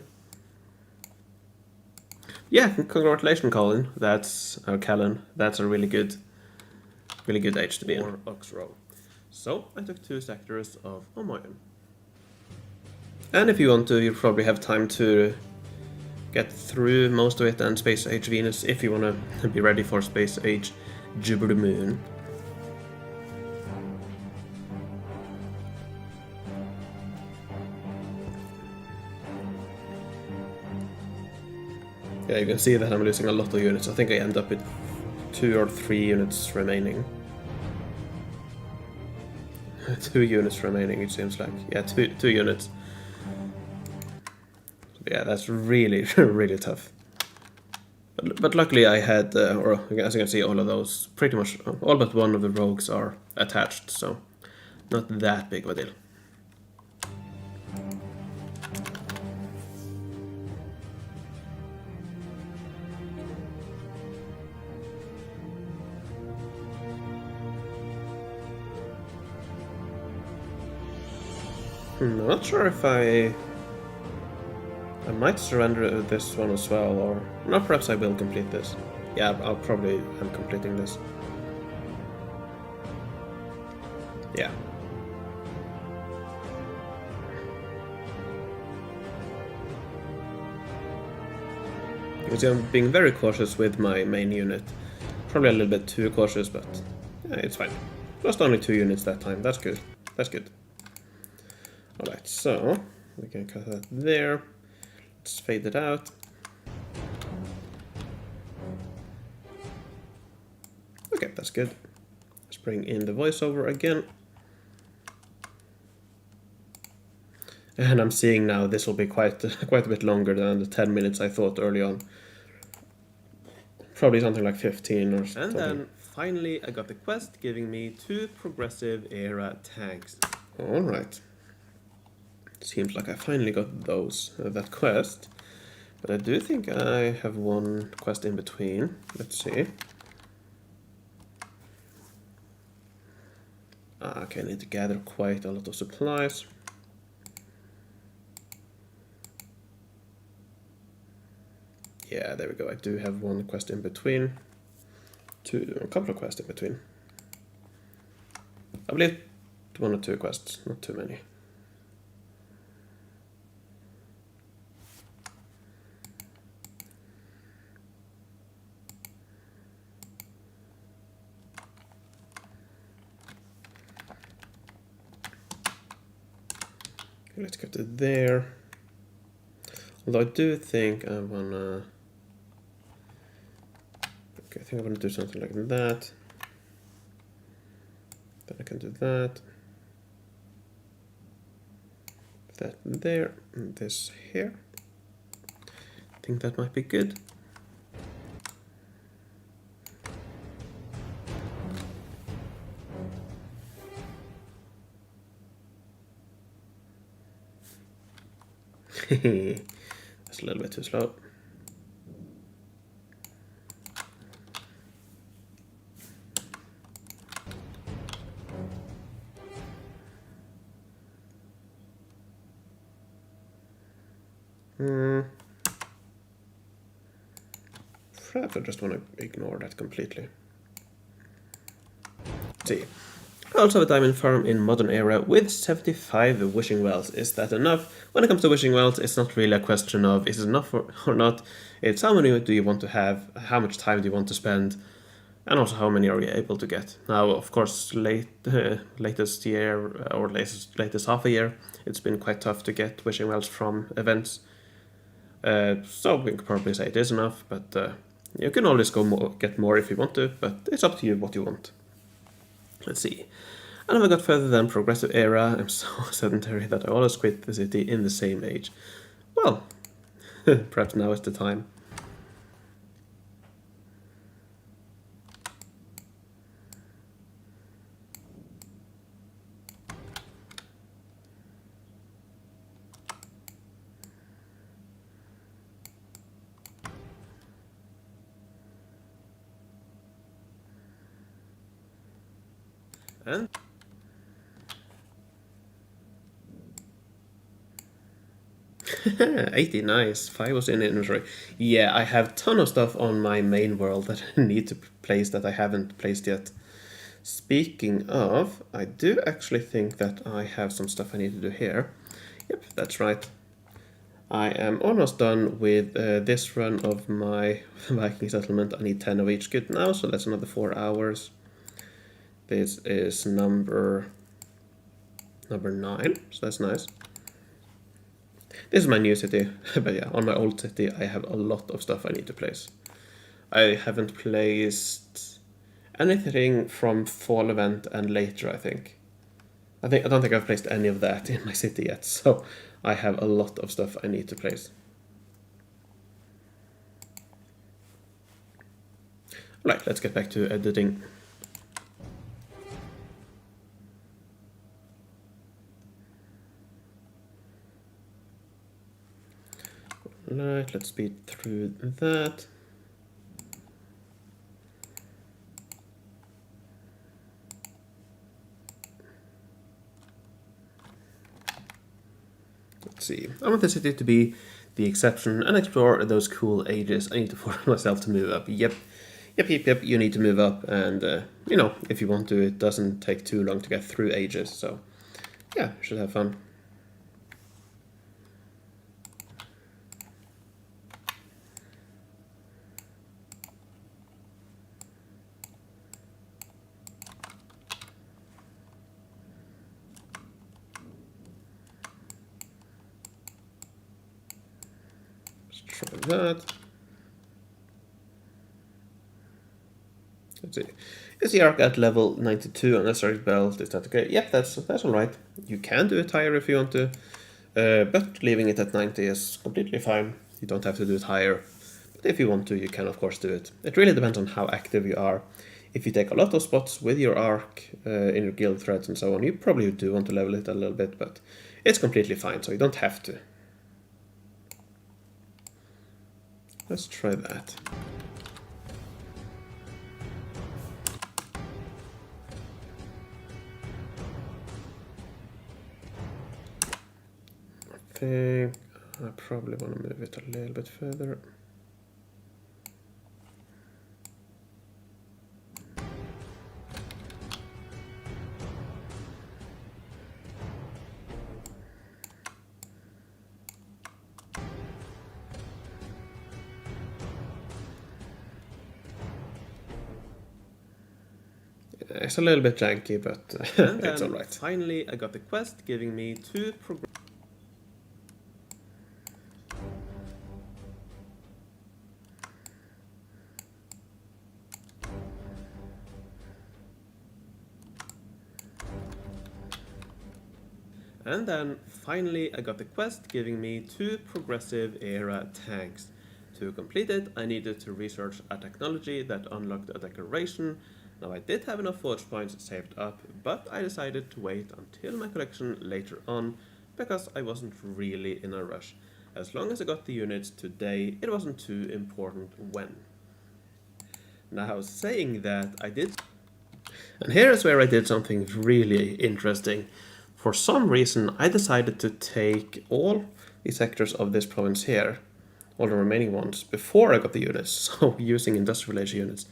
Yeah, congratulations, Colin. That's Callan. That's a really good age to be in. Or Uxro. So I took 2 sectors of Omoyan. And if you want to, you probably have time to get through most of it and Space Age Venus if you want to be ready for Space Age Jupiter Moon. Yeah, you can see that I'm losing a lot of units. I think I end up with 2 or 3 units remaining. 2 units remaining, it seems like. Yeah, two units. Yeah, that's really, really tough. But luckily I had, or as you can see, all of those, pretty much all but one of the rogues are attached, so not that big of a deal. I'm not sure if I might surrender this one as well, or no, perhaps I will complete this. Yeah, I'll probably am completing this. Yeah. You can see I'm being very cautious with my main unit. Probably a little bit too cautious, but yeah, it's fine. Lost only 2 units that time. That's good. That's good. Alright, so we can cut that there. Let's fade it out. Okay, that's good. Let's bring in the voiceover again. And I'm seeing now this will be quite a bit longer than the 10 minutes I thought early on. Probably something like 15 or something. And then finally I got the quest giving me 2 progressive era tanks. Alright. Seems like I finally got that quest. But I do think I have one quest in between. Let's see. Okay, I need to gather quite a lot of supplies. Yeah, there we go. I do have one quest in between. A couple of quests in between. I believe 1 or 2 quests, not too many. Okay, let's go to there. Although I do think I wanna... Okay, I think I'm gonna do something like that. Then I can do that. That there, and this here. I think that might be good. That's a little bit too slow. Perhaps I just want to ignore that completely. Let's see. I also have a diamond farm in modern era with 75 wishing wells. Is that enough? When it comes to wishing wells, it's not really a question of is it enough or not. It's how many do you want to have, how much time do you want to spend, and also how many are you able to get. Now, of course, latest year or latest half a year, it's been quite tough to get wishing wells from events. So we can probably say it is enough, but you can always get more if you want to, but it's up to you what you want. Let's see. I never got further than progressive era. I'm so sedentary that I always quit the city in the same age. Well, perhaps now is the time. And 80, nice. 5 was in inventory. Yeah, I have a ton of stuff on my main world that I need to place that I haven't placed yet. Speaking of, I do actually think that I have some stuff I need to do here. Yep, that's right. I am almost done with this run of my Viking settlement. I need 10 of each good now, so that's another 4 hours. This is number 9, so that's nice. This is my new city, but yeah, on my old city I have a lot of stuff I need to place. I haven't placed anything from fall event and later, I think. I don't think I've placed any of that in my city yet, so I have a lot of stuff I need to place. Right, let's get back to editing. Right, let's speed through that. Let's see. I want the city to be the exception and explore those cool ages. I need to force myself to move up. Yep, you need to move up, and you know, if you want to, it doesn't take too long to get through ages, so yeah, should have fun. that. Let's see. Is the arc at level 92 on SRX belt? Is that okay? Yep, that's alright. You can do it higher if you want to, but leaving it at 90 is completely fine. You don't have to do it higher. But if you want to, you can of course do it. It really depends on how active you are. If you take a lot of spots with your arc in your guild threads and so on, you probably do want to level it a little bit, but it's completely fine, so you don't have to. Let's try that. I think I probably want to move it a little bit further. It's a little bit janky, but it's alright. Finally, I got the quest giving me 2 progress. And then finally I got the quest giving me 2 progressive era tanks. To complete it, I needed to research a technology that unlocked a decoration. Now I did have enough forge points saved up, but I decided to wait until my collection later on because I wasn't really in a rush. As long as I got the units today, it wasn't too important when. Now saying that, I did... And here is where I did something really interesting. For some reason, I decided to take all the sectors of this province here, all the remaining ones, before I got the units, so using industrial age units.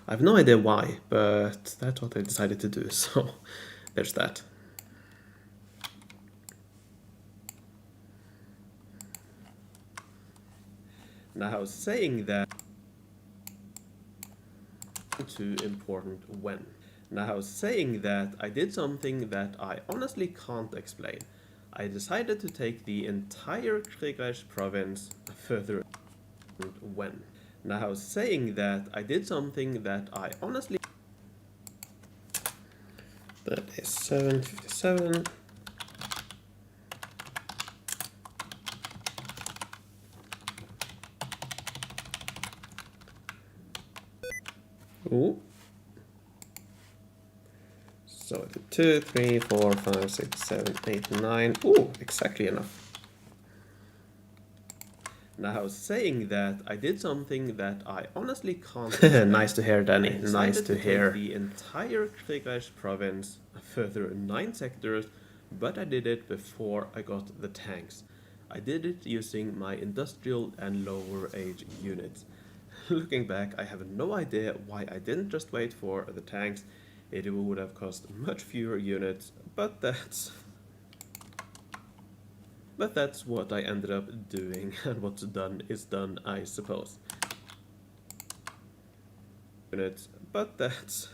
I have no idea why, but that's what I decided to do, so there's that. Now saying that, too important when. Now saying that, I did something that I honestly can't explain. I decided to take the entire Kriegreich province further when. Now saying that, I did something that I honestly... That is 757. Ooh. So 2, 3, 4, 5, 6, 7, 8, 9. Ooh, exactly enough. Now saying that, I did something that I honestly can't... Nice to hear, Danny. Nice to hear. The entire Kriegreich province, further 9 sectors, but I did it before I got the tanks. I did it using my industrial and lower age units. Looking back, I have no idea why I didn't just wait for the tanks. It would have cost much fewer units, but that's what I ended up doing, and what's done is done, I suppose. Units, but that's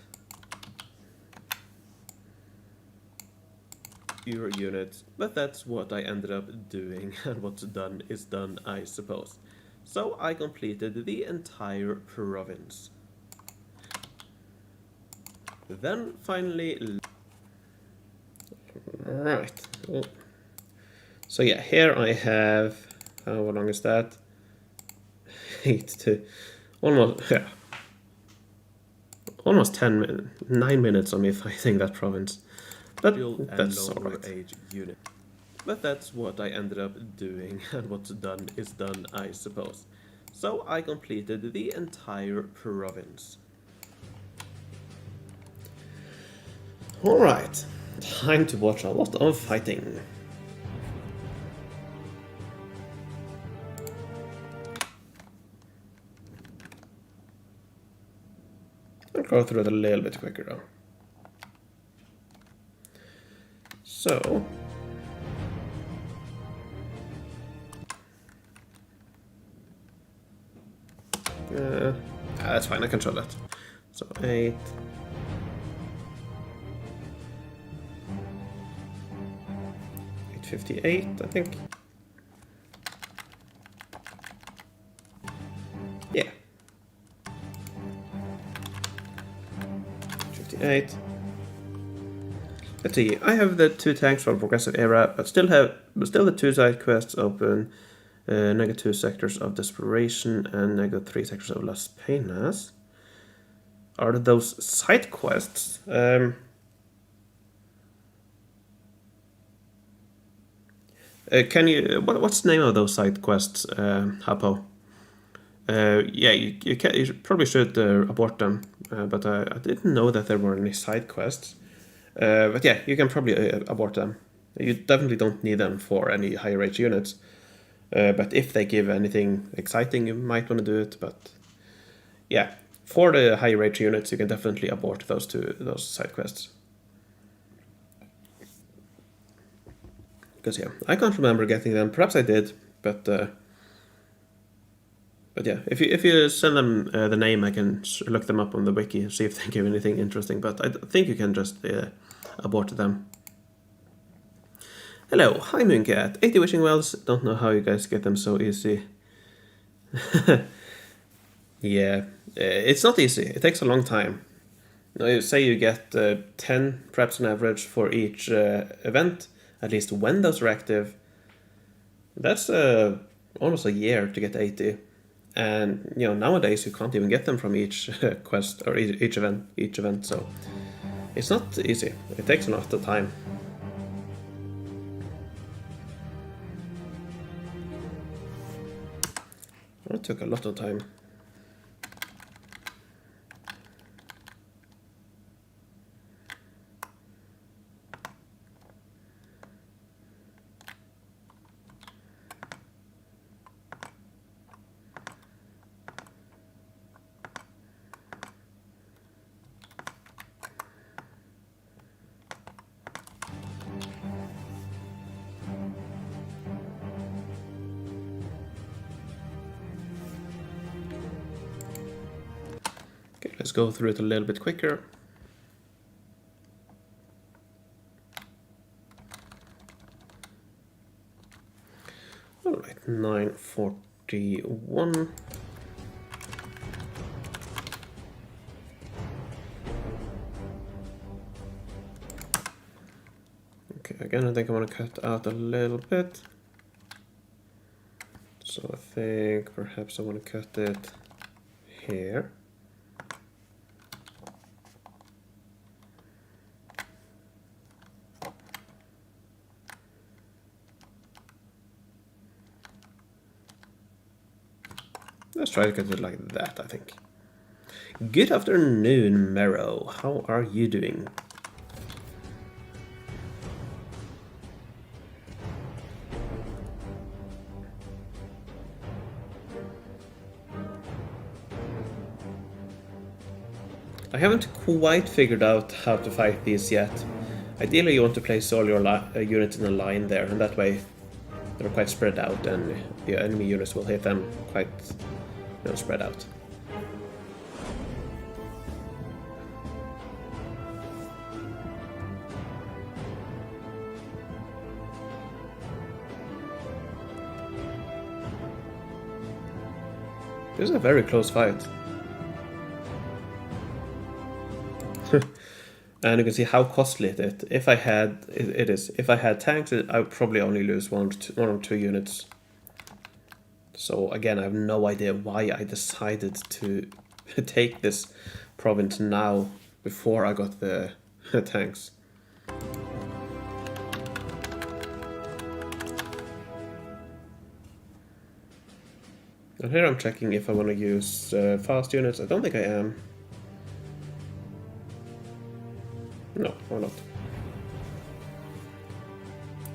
fewer units, but that's what I ended up doing, and what's done is done, I suppose. So I completed the entire province. Then finally... Right. Cool. So yeah, here I have... how long is that? 8 to... almost... yeah. Almost 10 minutes, 9 minutes on me fighting that province. But that's alright. But that's what I ended up doing, and what's done is done, I suppose. So I completed the entire province. Alright, time to watch a lot of fighting. I'll go through it a little bit quicker though. So... that's fine, I control that. So 8... 858, I think. eliminate. Let's see, I have the 2 tanks from Progressive Era, but still the 2 side quests open. -2 sectors of Desperation and -3 sectors of Las Penas. Are those side quests? Can you? What's the name of those side quests, Hapo? Yeah, you probably should abort them, but I didn't know that there were any side quests. But yeah, you can probably abort them. You definitely don't need them for any higher rate units. But if they give anything exciting, you might want to do it. But yeah, for the high rate units, you can definitely abort those side quests. Because yeah, I can't remember getting them. Perhaps I did, but yeah, if you send them the name, I can look them up on the wiki and see if they give anything interesting. But I think you can just abort them. Hello, hi Mooncat. 80 wishing wells. Don't know how you guys get them so easy. Yeah, it's not easy. It takes a long time. Say you get 10, perhaps on average, for each event, at least when those are active. That's almost a year to get 80. And nowadays you can't even get them from each quest or each event. So it's not easy. It takes a lot of time. It took a lot of time. Let's go through it a little bit quicker. All right, 941. Okay, again, I think I want to cut out a little bit. So I think perhaps I want to cut it here. Let's try to cut it like that, I think. Good afternoon, Mero. How are you doing? I haven't quite figured out how to fight these yet. Ideally, you want to place all your units in a line there, and that way they're quite spread out, and the enemy units will hit them quite spread out. This is a very close fight. And you can see how costly it is. If I had tanks, I would probably only lose one or two units. So again, I have no idea why I decided to take this province now before I got the tanks. And here I'm checking if I want to use fast units. I don't think I am. No, why not?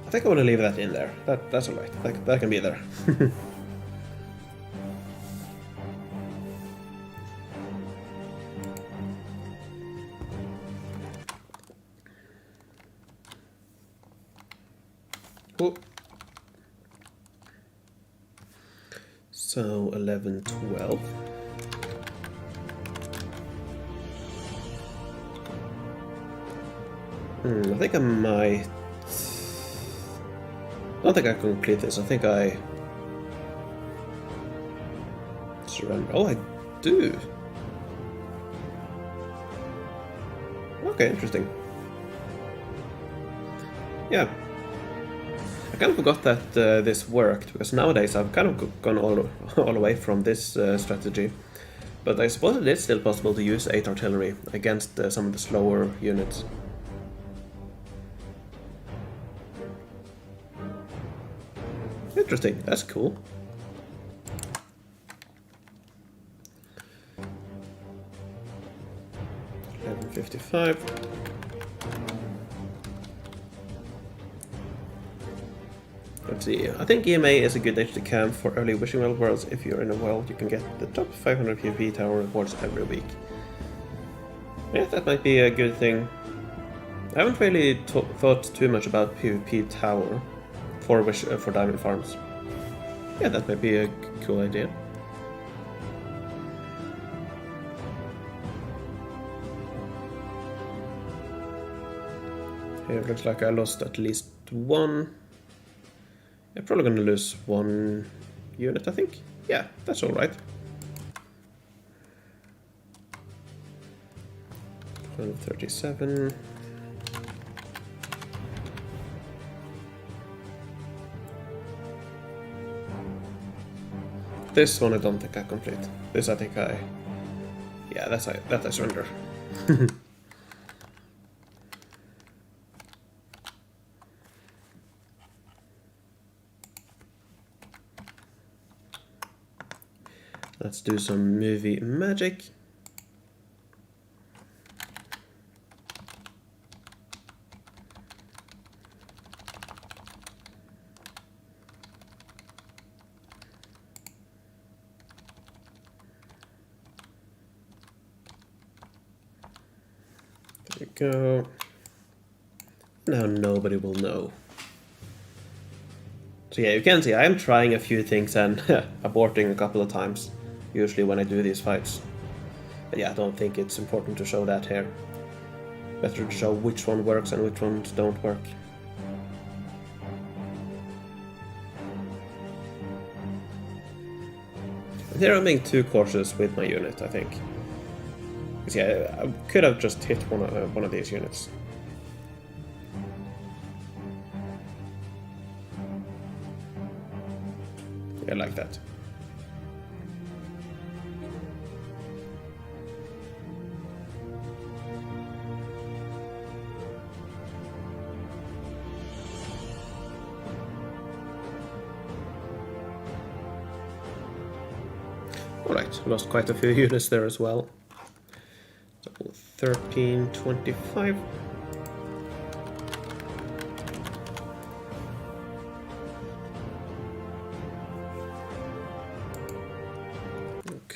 I think I want to leave that in there. That's alright. That can be there. Cool. So 11, 12. I think I might... I don't think I can complete this. I think I... surrender. Oh, I do! Okay, Okay, interesting. Yeah. I kind of forgot that this worked, because nowadays I've kind of gone all away from this strategy. But I suppose it is still possible to use 8 artillery against some of the slower units. Interesting, that's cool. $11.55. Let's see, I think EMA is a good age to camp for early wishing well worlds. If you're in a world, you can get the top 500 PvP tower rewards every week. Yeah, that might be a good thing. I haven't really thought too much about PvP tower for diamond farms. Yeah, that might be a cool idea. Here it looks like I lost at least one. I'm probably gonna lose one unit, I think. Yeah, that's alright. 1237. This one I don't think I complete. This I think I... Yeah, that I surrender. Let's do some movie magic. There we go. Now nobody will know. So yeah, you can see I'm trying a few things and aborting a couple of times, usually when I do these fights. But yeah, I don't think it's important to show that here. Better to show which one works and which ones don't work. Here I'm being too cautious with my unit, I think. Because yeah, I could have just hit one of these units. Yeah, like that. Alright, lost quite a few units there as well. So 1325.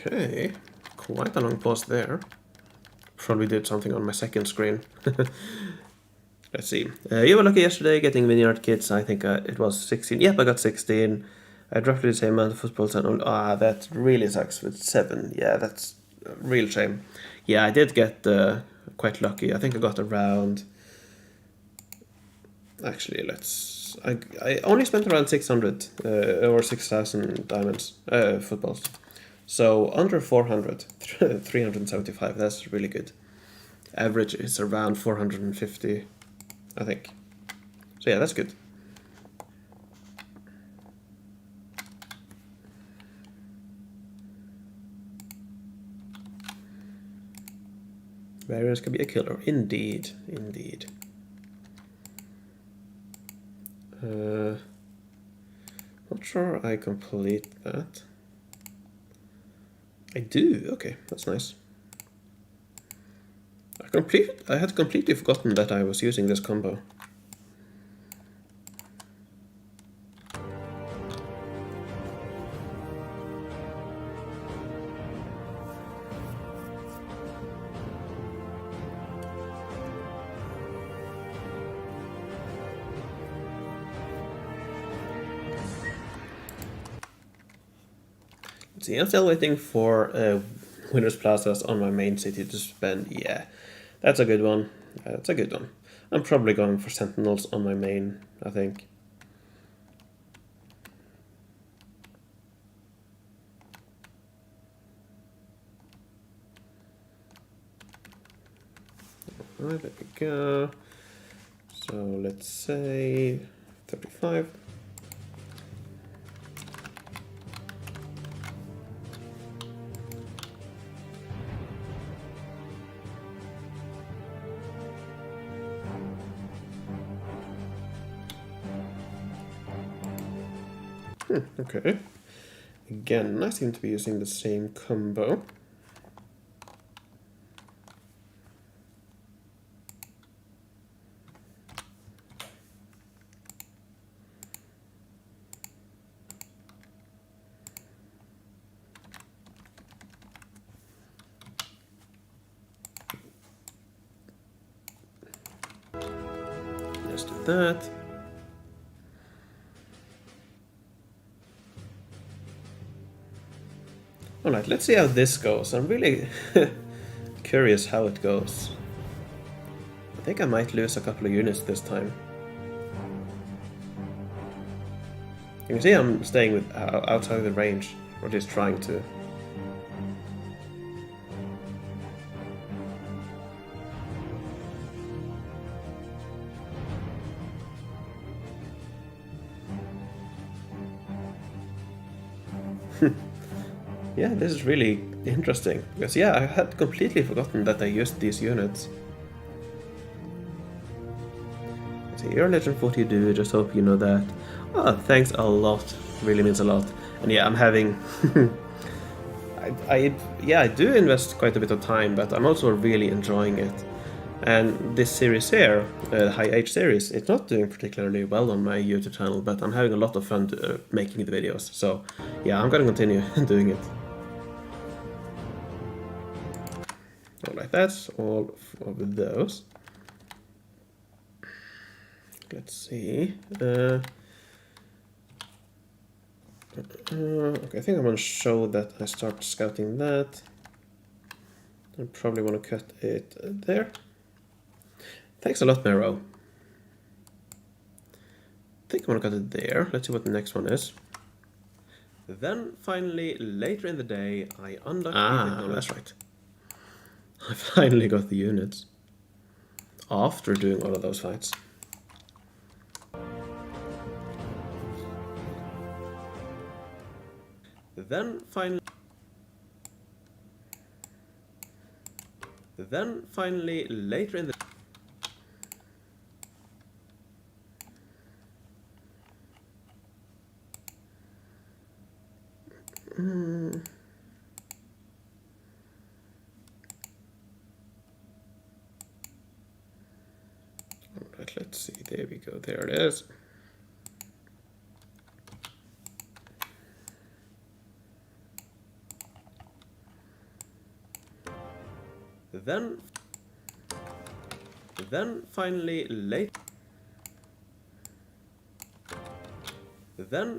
Okay, quite a long pause there. Probably did something on my second screen. Let's see. You were lucky yesterday getting vineyard kits. I think it was 16. Yep, I got 16. I dropped the same amount of footballs and that really sucks with 7. Yeah, that's a real shame. Yeah, I did get quite lucky. I think I got around... Actually, I only spent around 600 or 6,000 diamonds, footballs. So under 400, 375, that's really good. Average is around 450, I think. So yeah, that's good. Variance can be a killer, indeed, indeed. Not sure I complete that. I do, okay, that's nice. I had completely forgotten that I was using this combo. See, I'm still waiting for Winners Plazas on my main city to spend. Yeah, that's a good one. That's a good one. I'm probably going for Sentinels on my main, I think. Right, there we go. So let's say 35. Okay. Again, I seem to be using the same combo. Let's do that. Alright, let's see how this goes. I'm really curious how it goes. I think I might lose a couple of units this time. You can see I'm staying with outside of the range, or just trying to. Yeah, this is really interesting, because yeah, I had completely forgotten that I used these units. So you're a legend for what you do, just hope you know that. Oh, thanks a lot, really means a lot. And yeah, I'm having... I do invest quite a bit of time, but I'm also really enjoying it. And this series here, the High Age series, it's not doing particularly well on my YouTube channel, but I'm having a lot of fun making the videos. So yeah, I'm gonna continue doing it. Alright, that's all of those. Let's see. Okay, I think I'm gonna show that I start scouting that. I probably want to cut it there. Thanks a lot, Mero. I think I'm gonna cut it there. Let's see what the next one is. Then finally, later in the day, I unlocked the technology. That's right. I finally got the units after doing all of those fights. Then finally later in the Alright, let's see, there we go, there it is. Then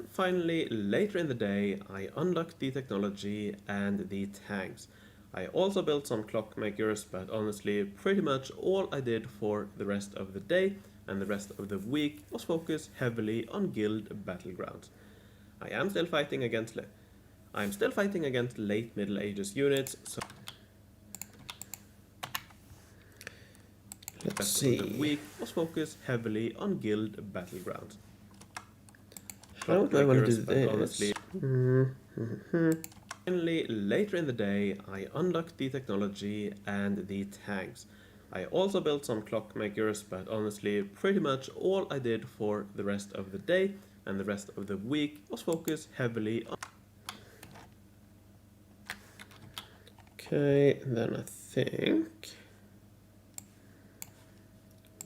finally later in the day, I unlocked the technology and the tanks. I also built some clockmakers, but honestly, pretty much all I did for the rest of the day and the rest of the week was focus heavily on guild battlegrounds. I'm still fighting against late Middle Ages units, so let's see. The week was focused heavily on guild battlegrounds. How do I want to do this? Honestly, Finally, later in the day, I unlocked the technology and the tanks. I also built some clockmakers, but honestly, pretty much all I did for the rest of the day and the rest of the week was focus heavily on... Okay, then I think...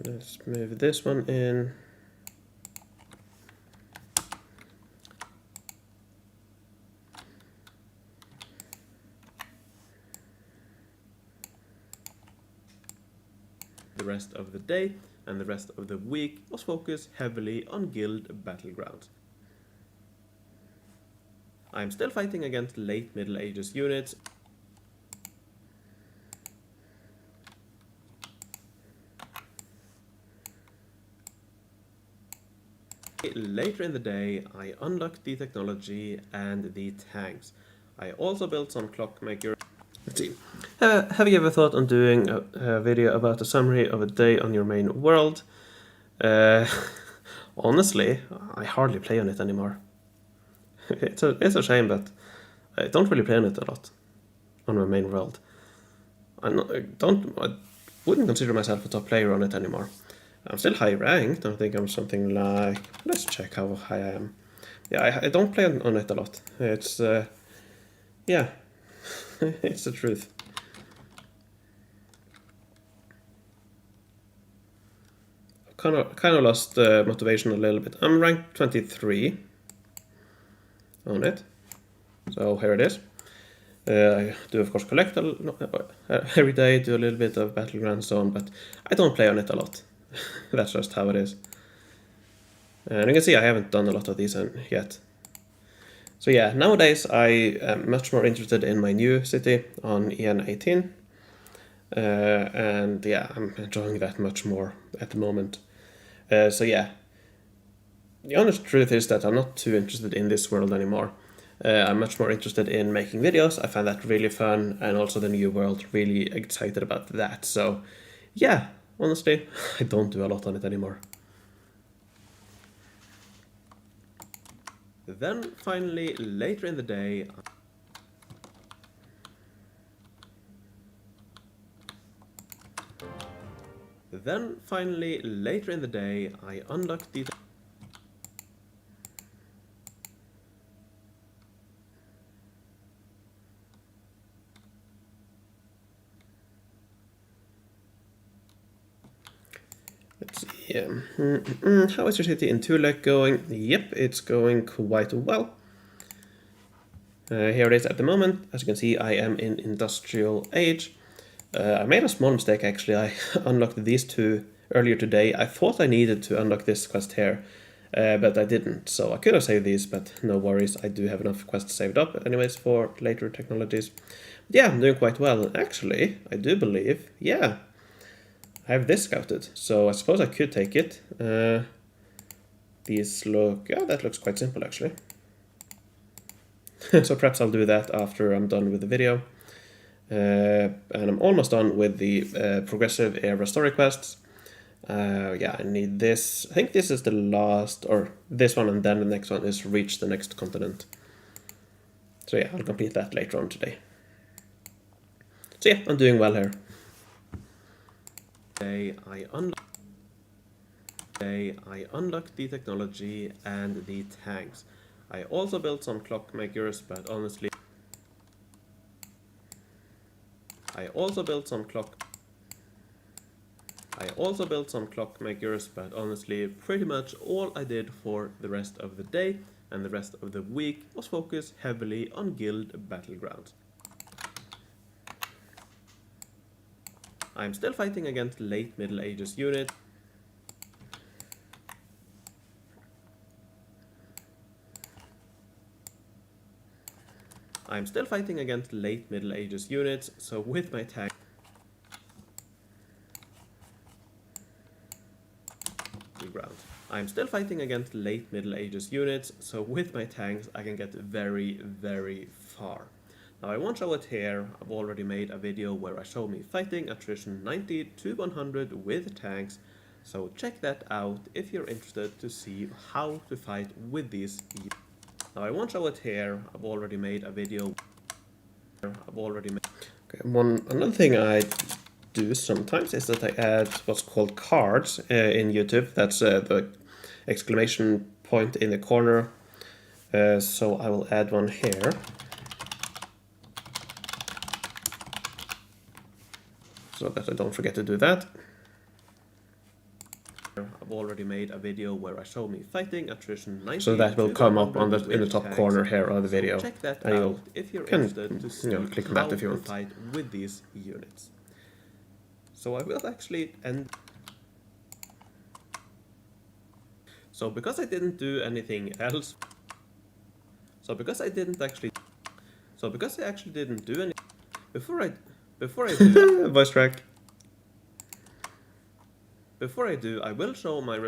Let's move this one in. The rest of the day and the rest of the week was focused heavily on guild battlegrounds. I'm still fighting against late Middle Ages units. Later in the day, I unlocked the technology and the tanks. I also built some clockmakers. Let's see. Have you ever thought on doing a video about a summary of a day on your main world? Honestly, I hardly play on it anymore. It's a shame, but I don't really play on it a lot on my main world. I wouldn't consider myself a top player on it anymore. I'm still high ranked. I think I'm something like, let's check how high I am. Yeah, I don't play on it a lot. It's yeah, it's the truth. Kind of lost motivation a little bit. I'm ranked 23 on it, so here it is. I do of course collect every day, do a little bit of battlegrounds zone, but I don't play on it a lot. That's just how it is. And you can see I haven't done a lot of these yet. So yeah, nowadays I am much more interested in my new city on EN18. And yeah, I'm enjoying that much more at the moment. So yeah, the honest truth is that I'm not too interested in this world anymore. I'm much more interested in making videos. I find that really fun, and also the new world, really excited about that. So yeah, honestly, I don't do a lot on it anymore. Then finally, later in the day, I unlocked the... Let's see, how is your city in Tulek going? Yep, it's going quite well. Here it is at the moment. As you can see, I am in Industrial Age. I made a small mistake actually. I unlocked these two earlier today. I thought I needed to unlock this quest here, but I didn't. So I could have saved these, but no worries. I do have enough quests saved up anyways for later technologies. Yeah, I'm doing quite well. Actually, I do believe, yeah, I have this scouted. So I suppose I could take it. These look, yeah, that looks quite simple actually. So perhaps I'll do that after I'm done with the video. And I'm almost done with the progressive era story quests. Yeah, I need this. I think this is the last, or this one, and then the next one is reach the next continent. So yeah, I'll complete that later on today. So yeah, I'm doing well here. Today I unlocked the technology and the tanks. I also built some clockmakers, but honestly, I also built some clockmakers, but honestly, pretty much all I did for the rest of the day and the rest of the week was focus heavily on guild battlegrounds. I'm still fighting against late Middle Ages units. So with my tank I'm still fighting against late Middle Ages units, so with my tanks I can get very, very far. Now I won't show it here. I've already made a video where I show me fighting attrition 90 to 100 with tanks, so check that out if you're interested to see how to fight with these. Now I won't show it here. I've already made a video. Okay, another thing I do sometimes is that I add what's called cards in YouTube. That's the exclamation point in the corner. So I will add one here. So that I don't forget to do that. I've already made a video where I show me fighting attrition 90. So that will come up on in the top corner here of the video. So check that out if you're interested to see click on that if you want. Fight with these units. So I will actually end. So because I didn't do anything else. Because I actually didn't do any. Before I do voice track. Before I do, I will show my.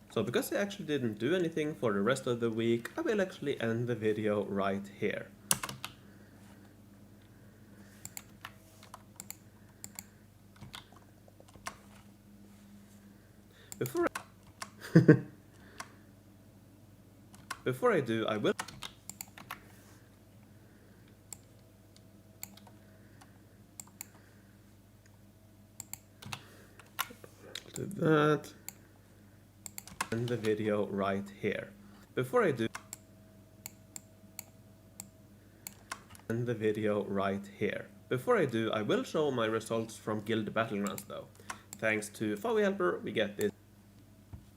So because I actually didn't do anything for the rest of the week, I will actually end the video right here. Before before I do, I will do that. And the video right here. Before I do, and the video right here. Before I do, I will show my results from Guild Battlegrounds though. Thanks to Fowie Helper, we get this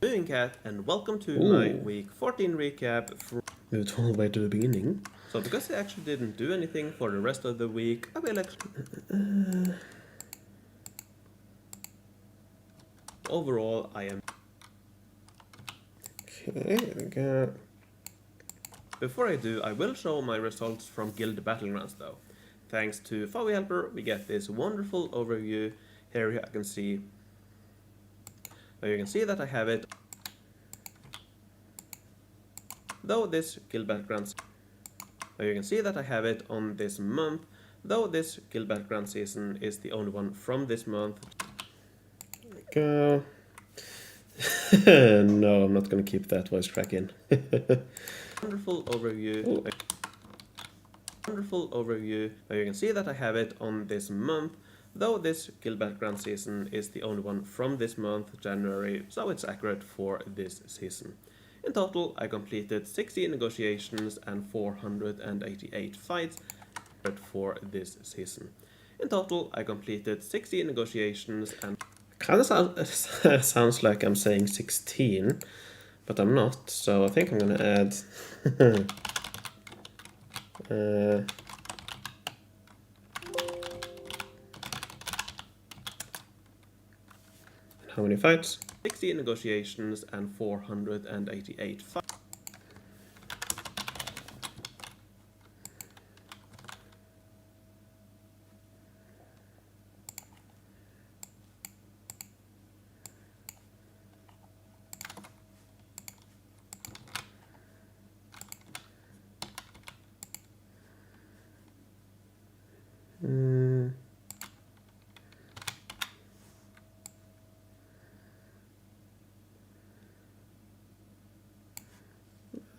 Moving Cat, and welcome to my week 14 recap. Moved all the way to the beginning. So because I actually didn't do anything for the rest of the week, I will actually... Overall, I am... Okay, there we go. Before I do, I will show my results from Guild Battlegrounds though. Thanks to Fowie Helper, we get this wonderful overview. Here I can see... Now you can see that I have it. Though this Guild Battlegrounds... Now you can see that I have it on this month. Though this Guild Battlegrounds season is the only one from this month. Go. No, I'm not going to keep that voice crack in. Wonderful overview. Ooh. Wonderful overview. Now you can see that I have it on this month. Though this Guild Battlegrounds season is the only one from this month, January, so it's accurate for this season. In total, I completed 60 negotiations and 488 fights for this season. In total, I completed 60 negotiations and... Kind of sounds like I'm saying 16, but I'm not, so I think I'm gonna add... How many fights? 60 negotiations and 488 fights.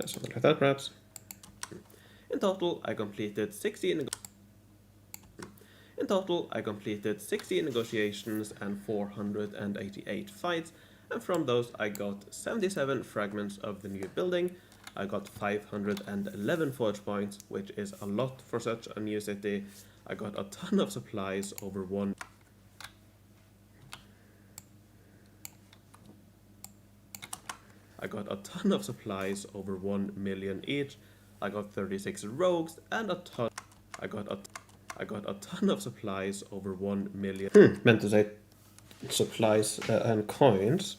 Something like that, perhaps. In total, I completed 60 negotiations and 488 fights, and from those I got 77 fragments of the new building. I got 511 forge points, which is a lot for such a new city. I got a ton of supplies over one. I got a ton of supplies over 1 million each. I got 36 rogues and a ton. I got a ton of supplies over 1 million. Meant to say supplies and coins.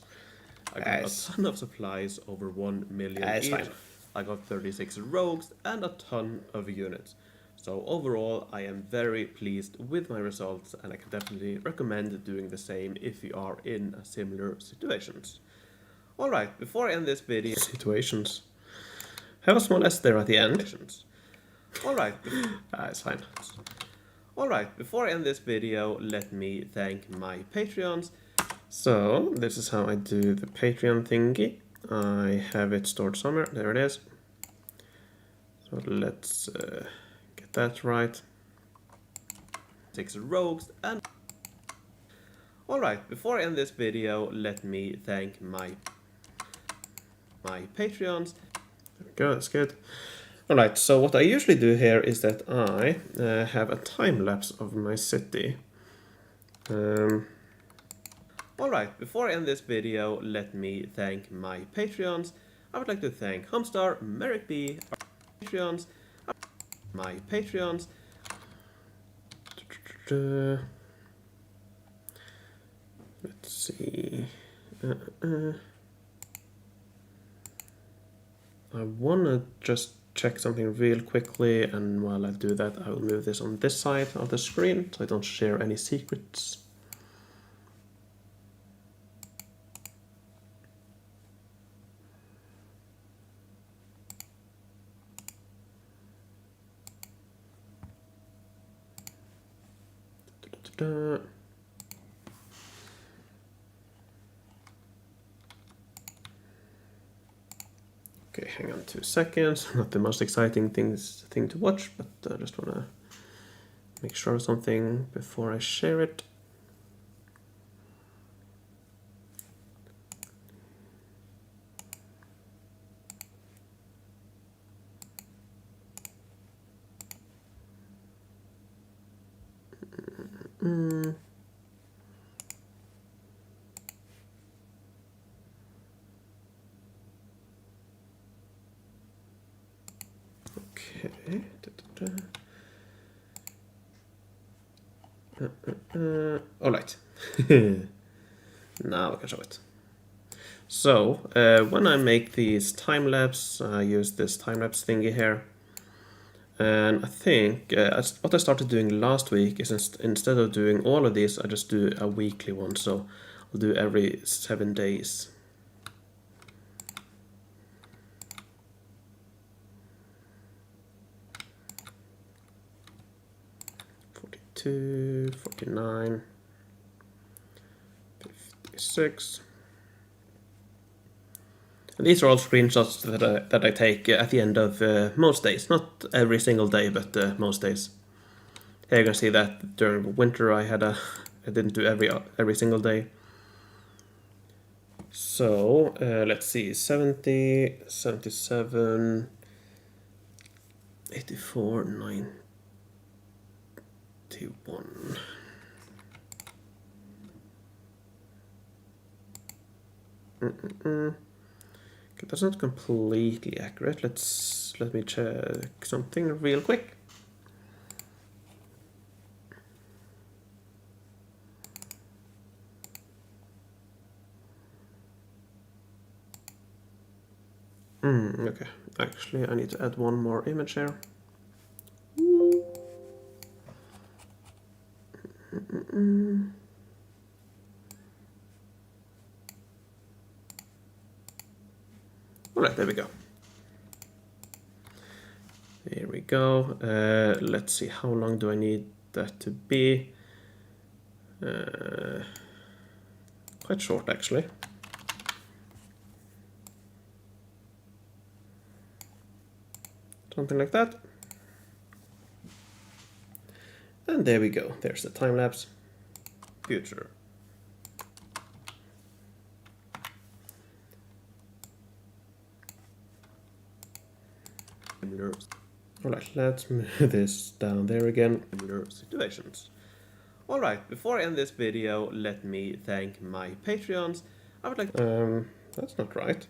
I got a ton of supplies over 1 million each. Fine. I got 36 rogues and a ton of units. So overall, I am very pleased with my results, and I can definitely recommend doing the same if you are in similar situations. Alright, before I end this video... Situations. Have a small S there at the end. Alright. It's fine. Alright, before I end this video, let me thank my Patreons. So, this is how I do the Patreon thingy. I have it stored somewhere. There it is. So let's get that right. 6 rogues and... Alright, before I end this video, let me thank my Patreons. There we go, that's good. Alright, so what I usually do here is that I have a time lapse of my city. Alright, before I end this video, let me thank my Patreons. I would like to thank Homestar, Merrick B, Patreons, my Patreons. Let's see. I want to just check something real quickly, and while I do that, I will move this on this side of the screen so I don't share any secrets. Okay, hang on 2 seconds. Not the most exciting thing to watch, but I just want to make sure of something before I share it. Okay. All right. Now I can show it. So when I make these time lapse, I use this time lapse thingy here. And I think what I started doing last week is instead of doing all of these, I just do a weekly one. So I'll do every 7 days. $42, $49, $56. And these are all screenshots that I take at the end of most days. Not every single day, but most days. Here you can see that during winter I didn't do every single day. So let's see, 70, 77, 84, 91. Okay, that's not completely accurate. Let me check something real quick. Okay, actually I need to add one more image here. Alright, there we go. There we go. Let's see, how long do I need that to be? Quite short, actually. Something like that. And there we go. There's the time lapse. Future. Alright, let's move this down there again. Situations. Alright, before I end this video, let me thank my Patreons. I would like that's not right.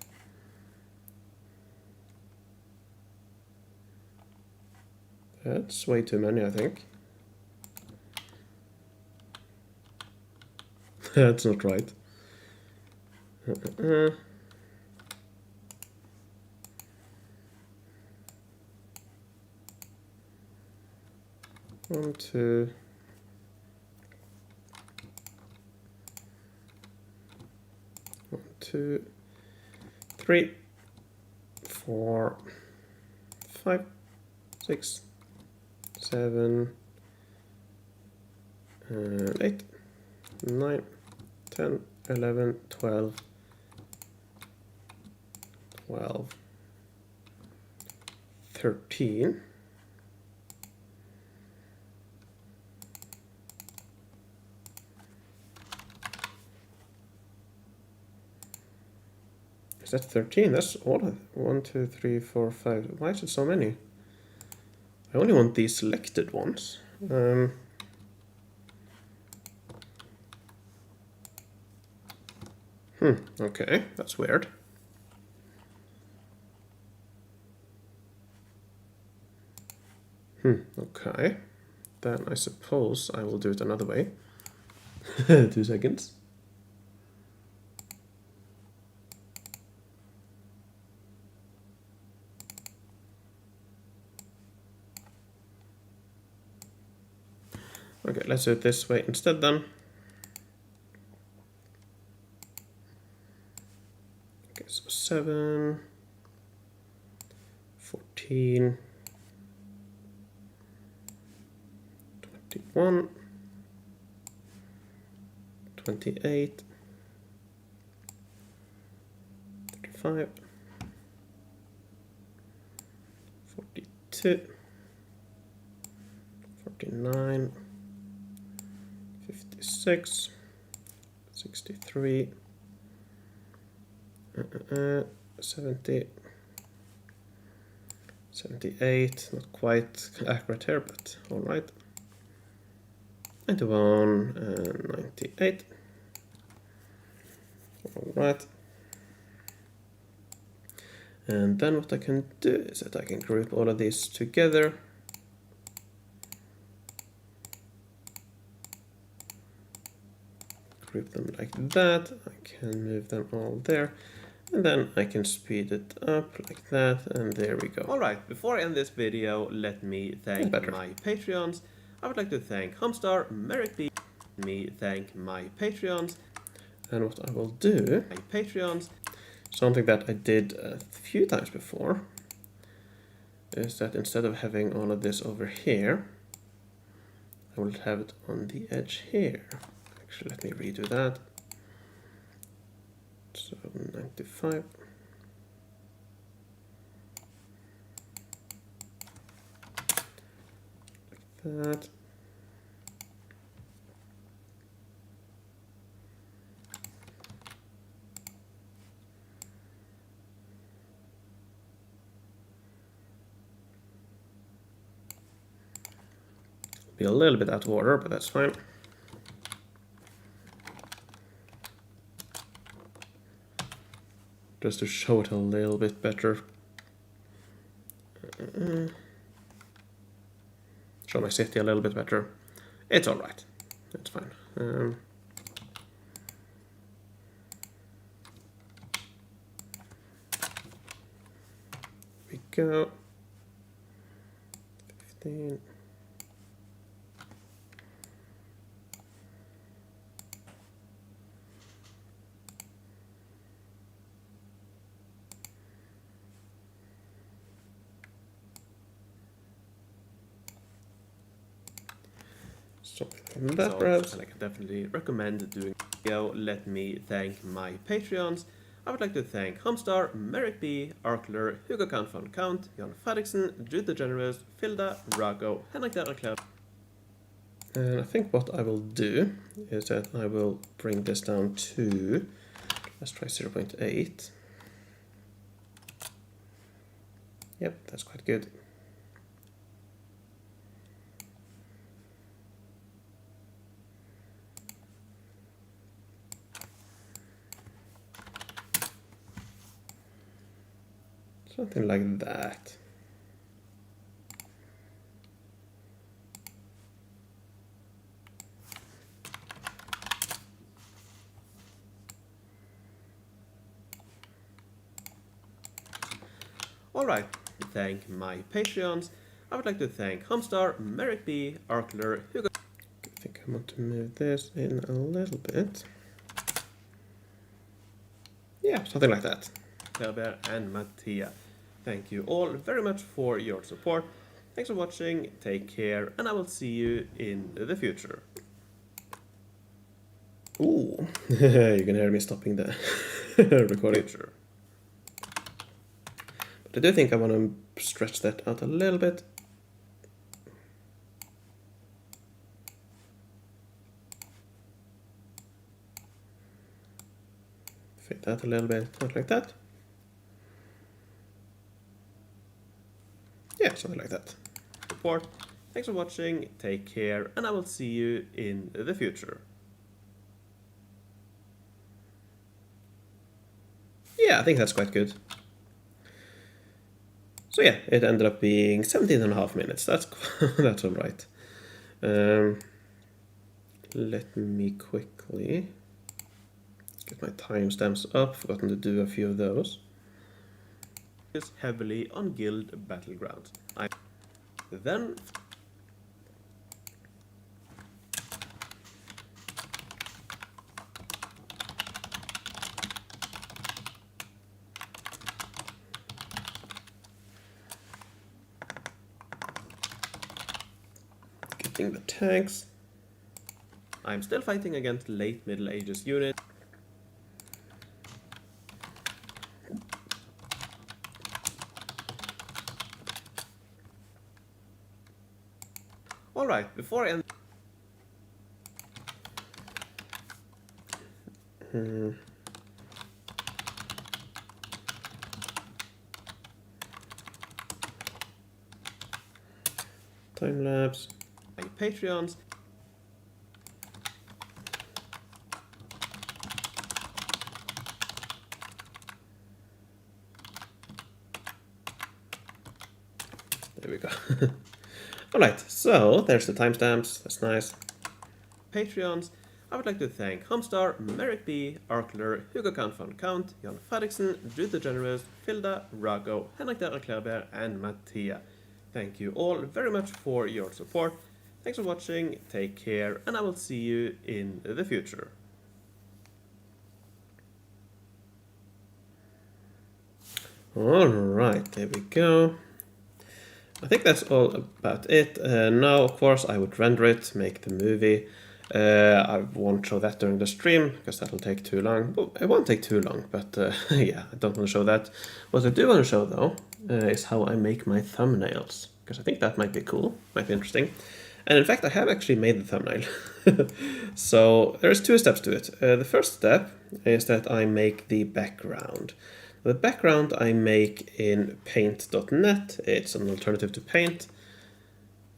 That's way too many, I think. That's not right. 1, 2, 1, 2, 3, 4, 5, 6, 7, 8, 9, 10, 11, 12, 13. Is that 13? That's all. 1, 2, 3, 4, 5. Why is it so many? I only want these selected ones. Okay, that's weird. Okay. Then I suppose I will do it another way. 2 seconds. Okay, let's do it this way instead then. Okay, so 7, 14, 21, 28, 35, 42, 49, 56, 63, 70, 78, not quite accurate here, but alright. 91 and 98. Alright. And then what I can do is that I can group all of these together. Group them like that. I can move them all there. And then I can speed it up like that, and there we go. Alright, before I end this video, let me thank my Patreons. I would like to thank Homestar, Merrick B, thank my Patreons. And what I will do, my Patreons, something that I did a few times before, is that instead of having all of this over here, I will have it on the edge here. Actually, let me redo that. So 95. Like that. Be a little bit out of order, but that's fine. Just to show it a little bit better. Show my city a little bit better. It's alright. It's fine. We go. 15. Something like that, perhaps. And I can definitely recommend doing a video. Let me thank my Patreons. I would like to thank Homestar, Merrick B, Arkler, Hugo Count von Count, Jan Fredriksson, Jude the Generous, Filda, Rago, Henrik Deracloud. And I think what I will do is that I will bring this down to, let's try 0.8. Yep, that's quite good. Something like that. Alright, thank my Patreons. I would like to thank Homestar, Merrick B, Arkler, Hugo. I think I want to move this in a little bit. Yeah, something like that. Kjellberg and Mattia. Thank you all very much for your support. Thanks for watching, take care, and I will see you in the future. Ooh, you can hear me stopping the recording. But I do think I want to stretch that out a little bit. Fit that a little bit, not like that. Yeah, something like that. Support. Thanks for watching, take care, and I will see you in the future. Yeah, I think that's quite good. So yeah, it ended up being 17.5 minutes. That's that's all right. Let me quickly get my timestamps up. Forgotten to do a few of those. Is heavily on guild battlegrounds. Then getting the tanks. I'm still fighting against late Middle Ages units. Alright, before I end... Time-lapse, my Patreons. There we go. Alright, so there's the timestamps, that's nice. Patreons, I would like to thank Homestar, Merrick B, Arkler, Hugo Count von Count, Jan Fredriksen, Drew the Generous, Filda, Rago, Henrik Derklöber, and Mattia. Thank you all very much for your support. Thanks for watching, take care, and I will see you in the future. Alright, there we go. I think that's all about it. Now, of course, I would render it, make the movie. I won't show that during the stream, because that'll take too long. Well, it won't take too long, but yeah, I don't want to show that. What I do want to show, though, is how I make my thumbnails, because I think that might be cool, might be interesting. And in fact, I have actually made the thumbnail. So there's two steps to it. The first step is that I make the background. The background I make in paint.net. It's an alternative to Paint.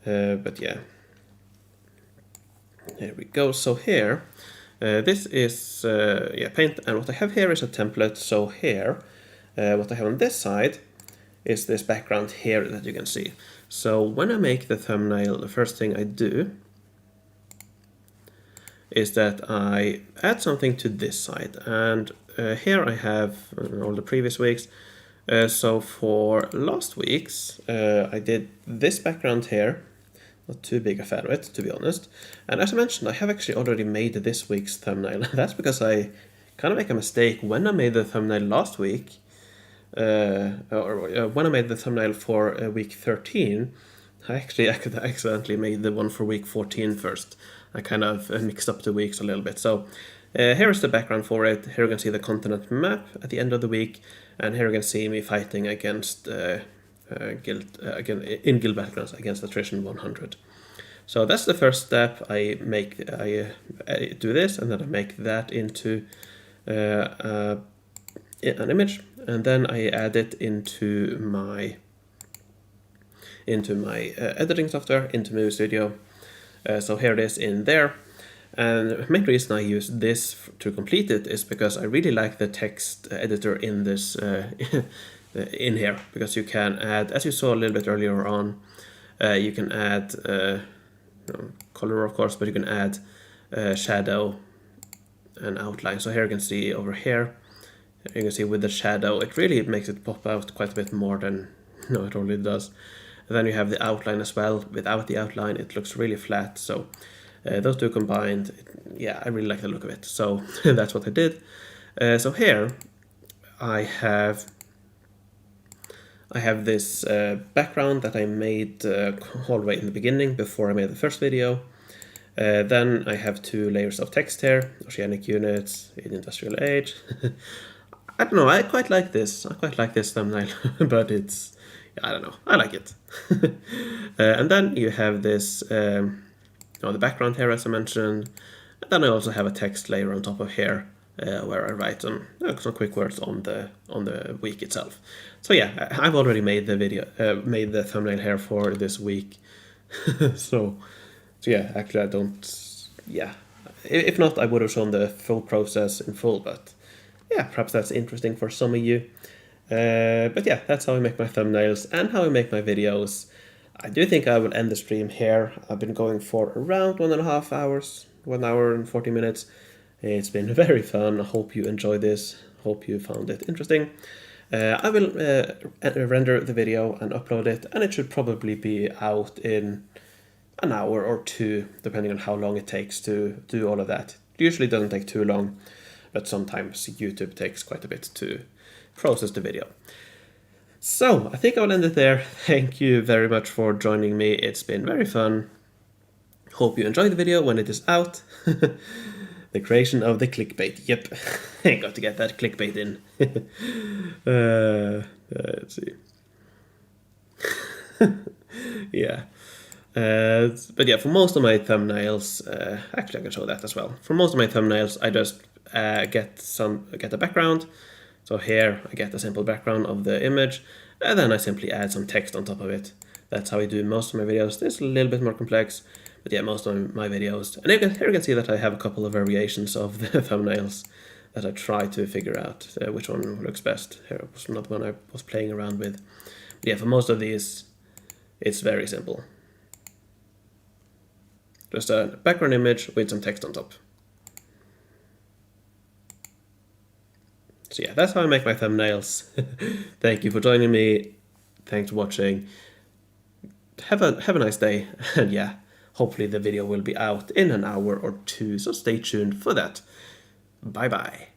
But yeah. Here we go. So here, this is Paint, and what I have here is a template. So here, what I have on this side is this background here that you can see. So when I make the thumbnail, the first thing I do is that I add something to this side, and here I have all the previous weeks. So for last week's, I did this background here. Not too big a fan of it, to be honest. And as I mentioned, I have actually already made this week's thumbnail. That's because I kind of make a mistake when I made the thumbnail last week. When I made the thumbnail for week 13, I accidentally made the one for week 14 first. I kind of mixed up the weeks a little bit. So here is the background for it. Here you can see the continent map at the end of the week, and here you can see me fighting against in guild battlegrounds against attrition 100. So that's the first step. I do this, and then I make that into an image, and then I add it into my editing software, into Movie Studio. So here it is in there. And the main reason I use this to complete it is because I really like the text editor in this in here, because you can add, as you saw a little bit earlier on, you can add color, of course, but you can add shadow and outline. So here you can see over here, you can see with the shadow, it really makes it pop out quite a bit more than it already does. And then you have the outline as well. Without the outline, it looks really flat. So those two combined, I really like the look of it. So that's what I did. So here I have this background that I made all the way in the beginning before I made the first video. Then I have two layers of text here, oceanic units in industrial age. I don't know, I quite like this. I quite like this thumbnail, but it's, I don't know, I like it. And then you have this, the background here, as I mentioned. And then I also have a text layer on top of here, where I write some quick words on the week itself. So yeah, I've already made the made the thumbnail here for this week. so yeah, actually I don't. Yeah, if not, I would have shown the full process in full. But yeah, perhaps that's interesting for some of you. But yeah, that's how I make my thumbnails and how I make my videos. I do think I will end the stream here. I've been going for around 1.5 hours, 1 hour and 40 minutes. It's been very fun. I hope you enjoyed this. Hope you found it interesting. I will render the video and upload it, and it should probably be out in an hour or two, depending on how long it takes to do all of that. It usually doesn't take too long, but sometimes YouTube takes quite a bit to process the video. So I think I will end it there. Thank you very much for joining me. It's been very fun. Hope you enjoyed the video when it is out. The creation of the clickbait. Yep, I got to get that clickbait in. Let's see. Yeah. But yeah, for most of my thumbnails, actually I can show that as well. For most of my thumbnails, I just get a background. So here I get a simple background of the image, and then I simply add some text on top of it. That's how I do most of my videos. This is a little bit more complex, but yeah, most of my videos. And here you can see that I have a couple of variations of the thumbnails that I try to figure out which one looks best. Here was another one I was playing around with. But yeah, for most of these, it's very simple. Just a background image with some text on top. So yeah, that's how I make my thumbnails. Thank you for joining me. Thanks for watching. Have a nice day. And yeah, hopefully the video will be out in an hour or two, so stay tuned for that. Bye bye.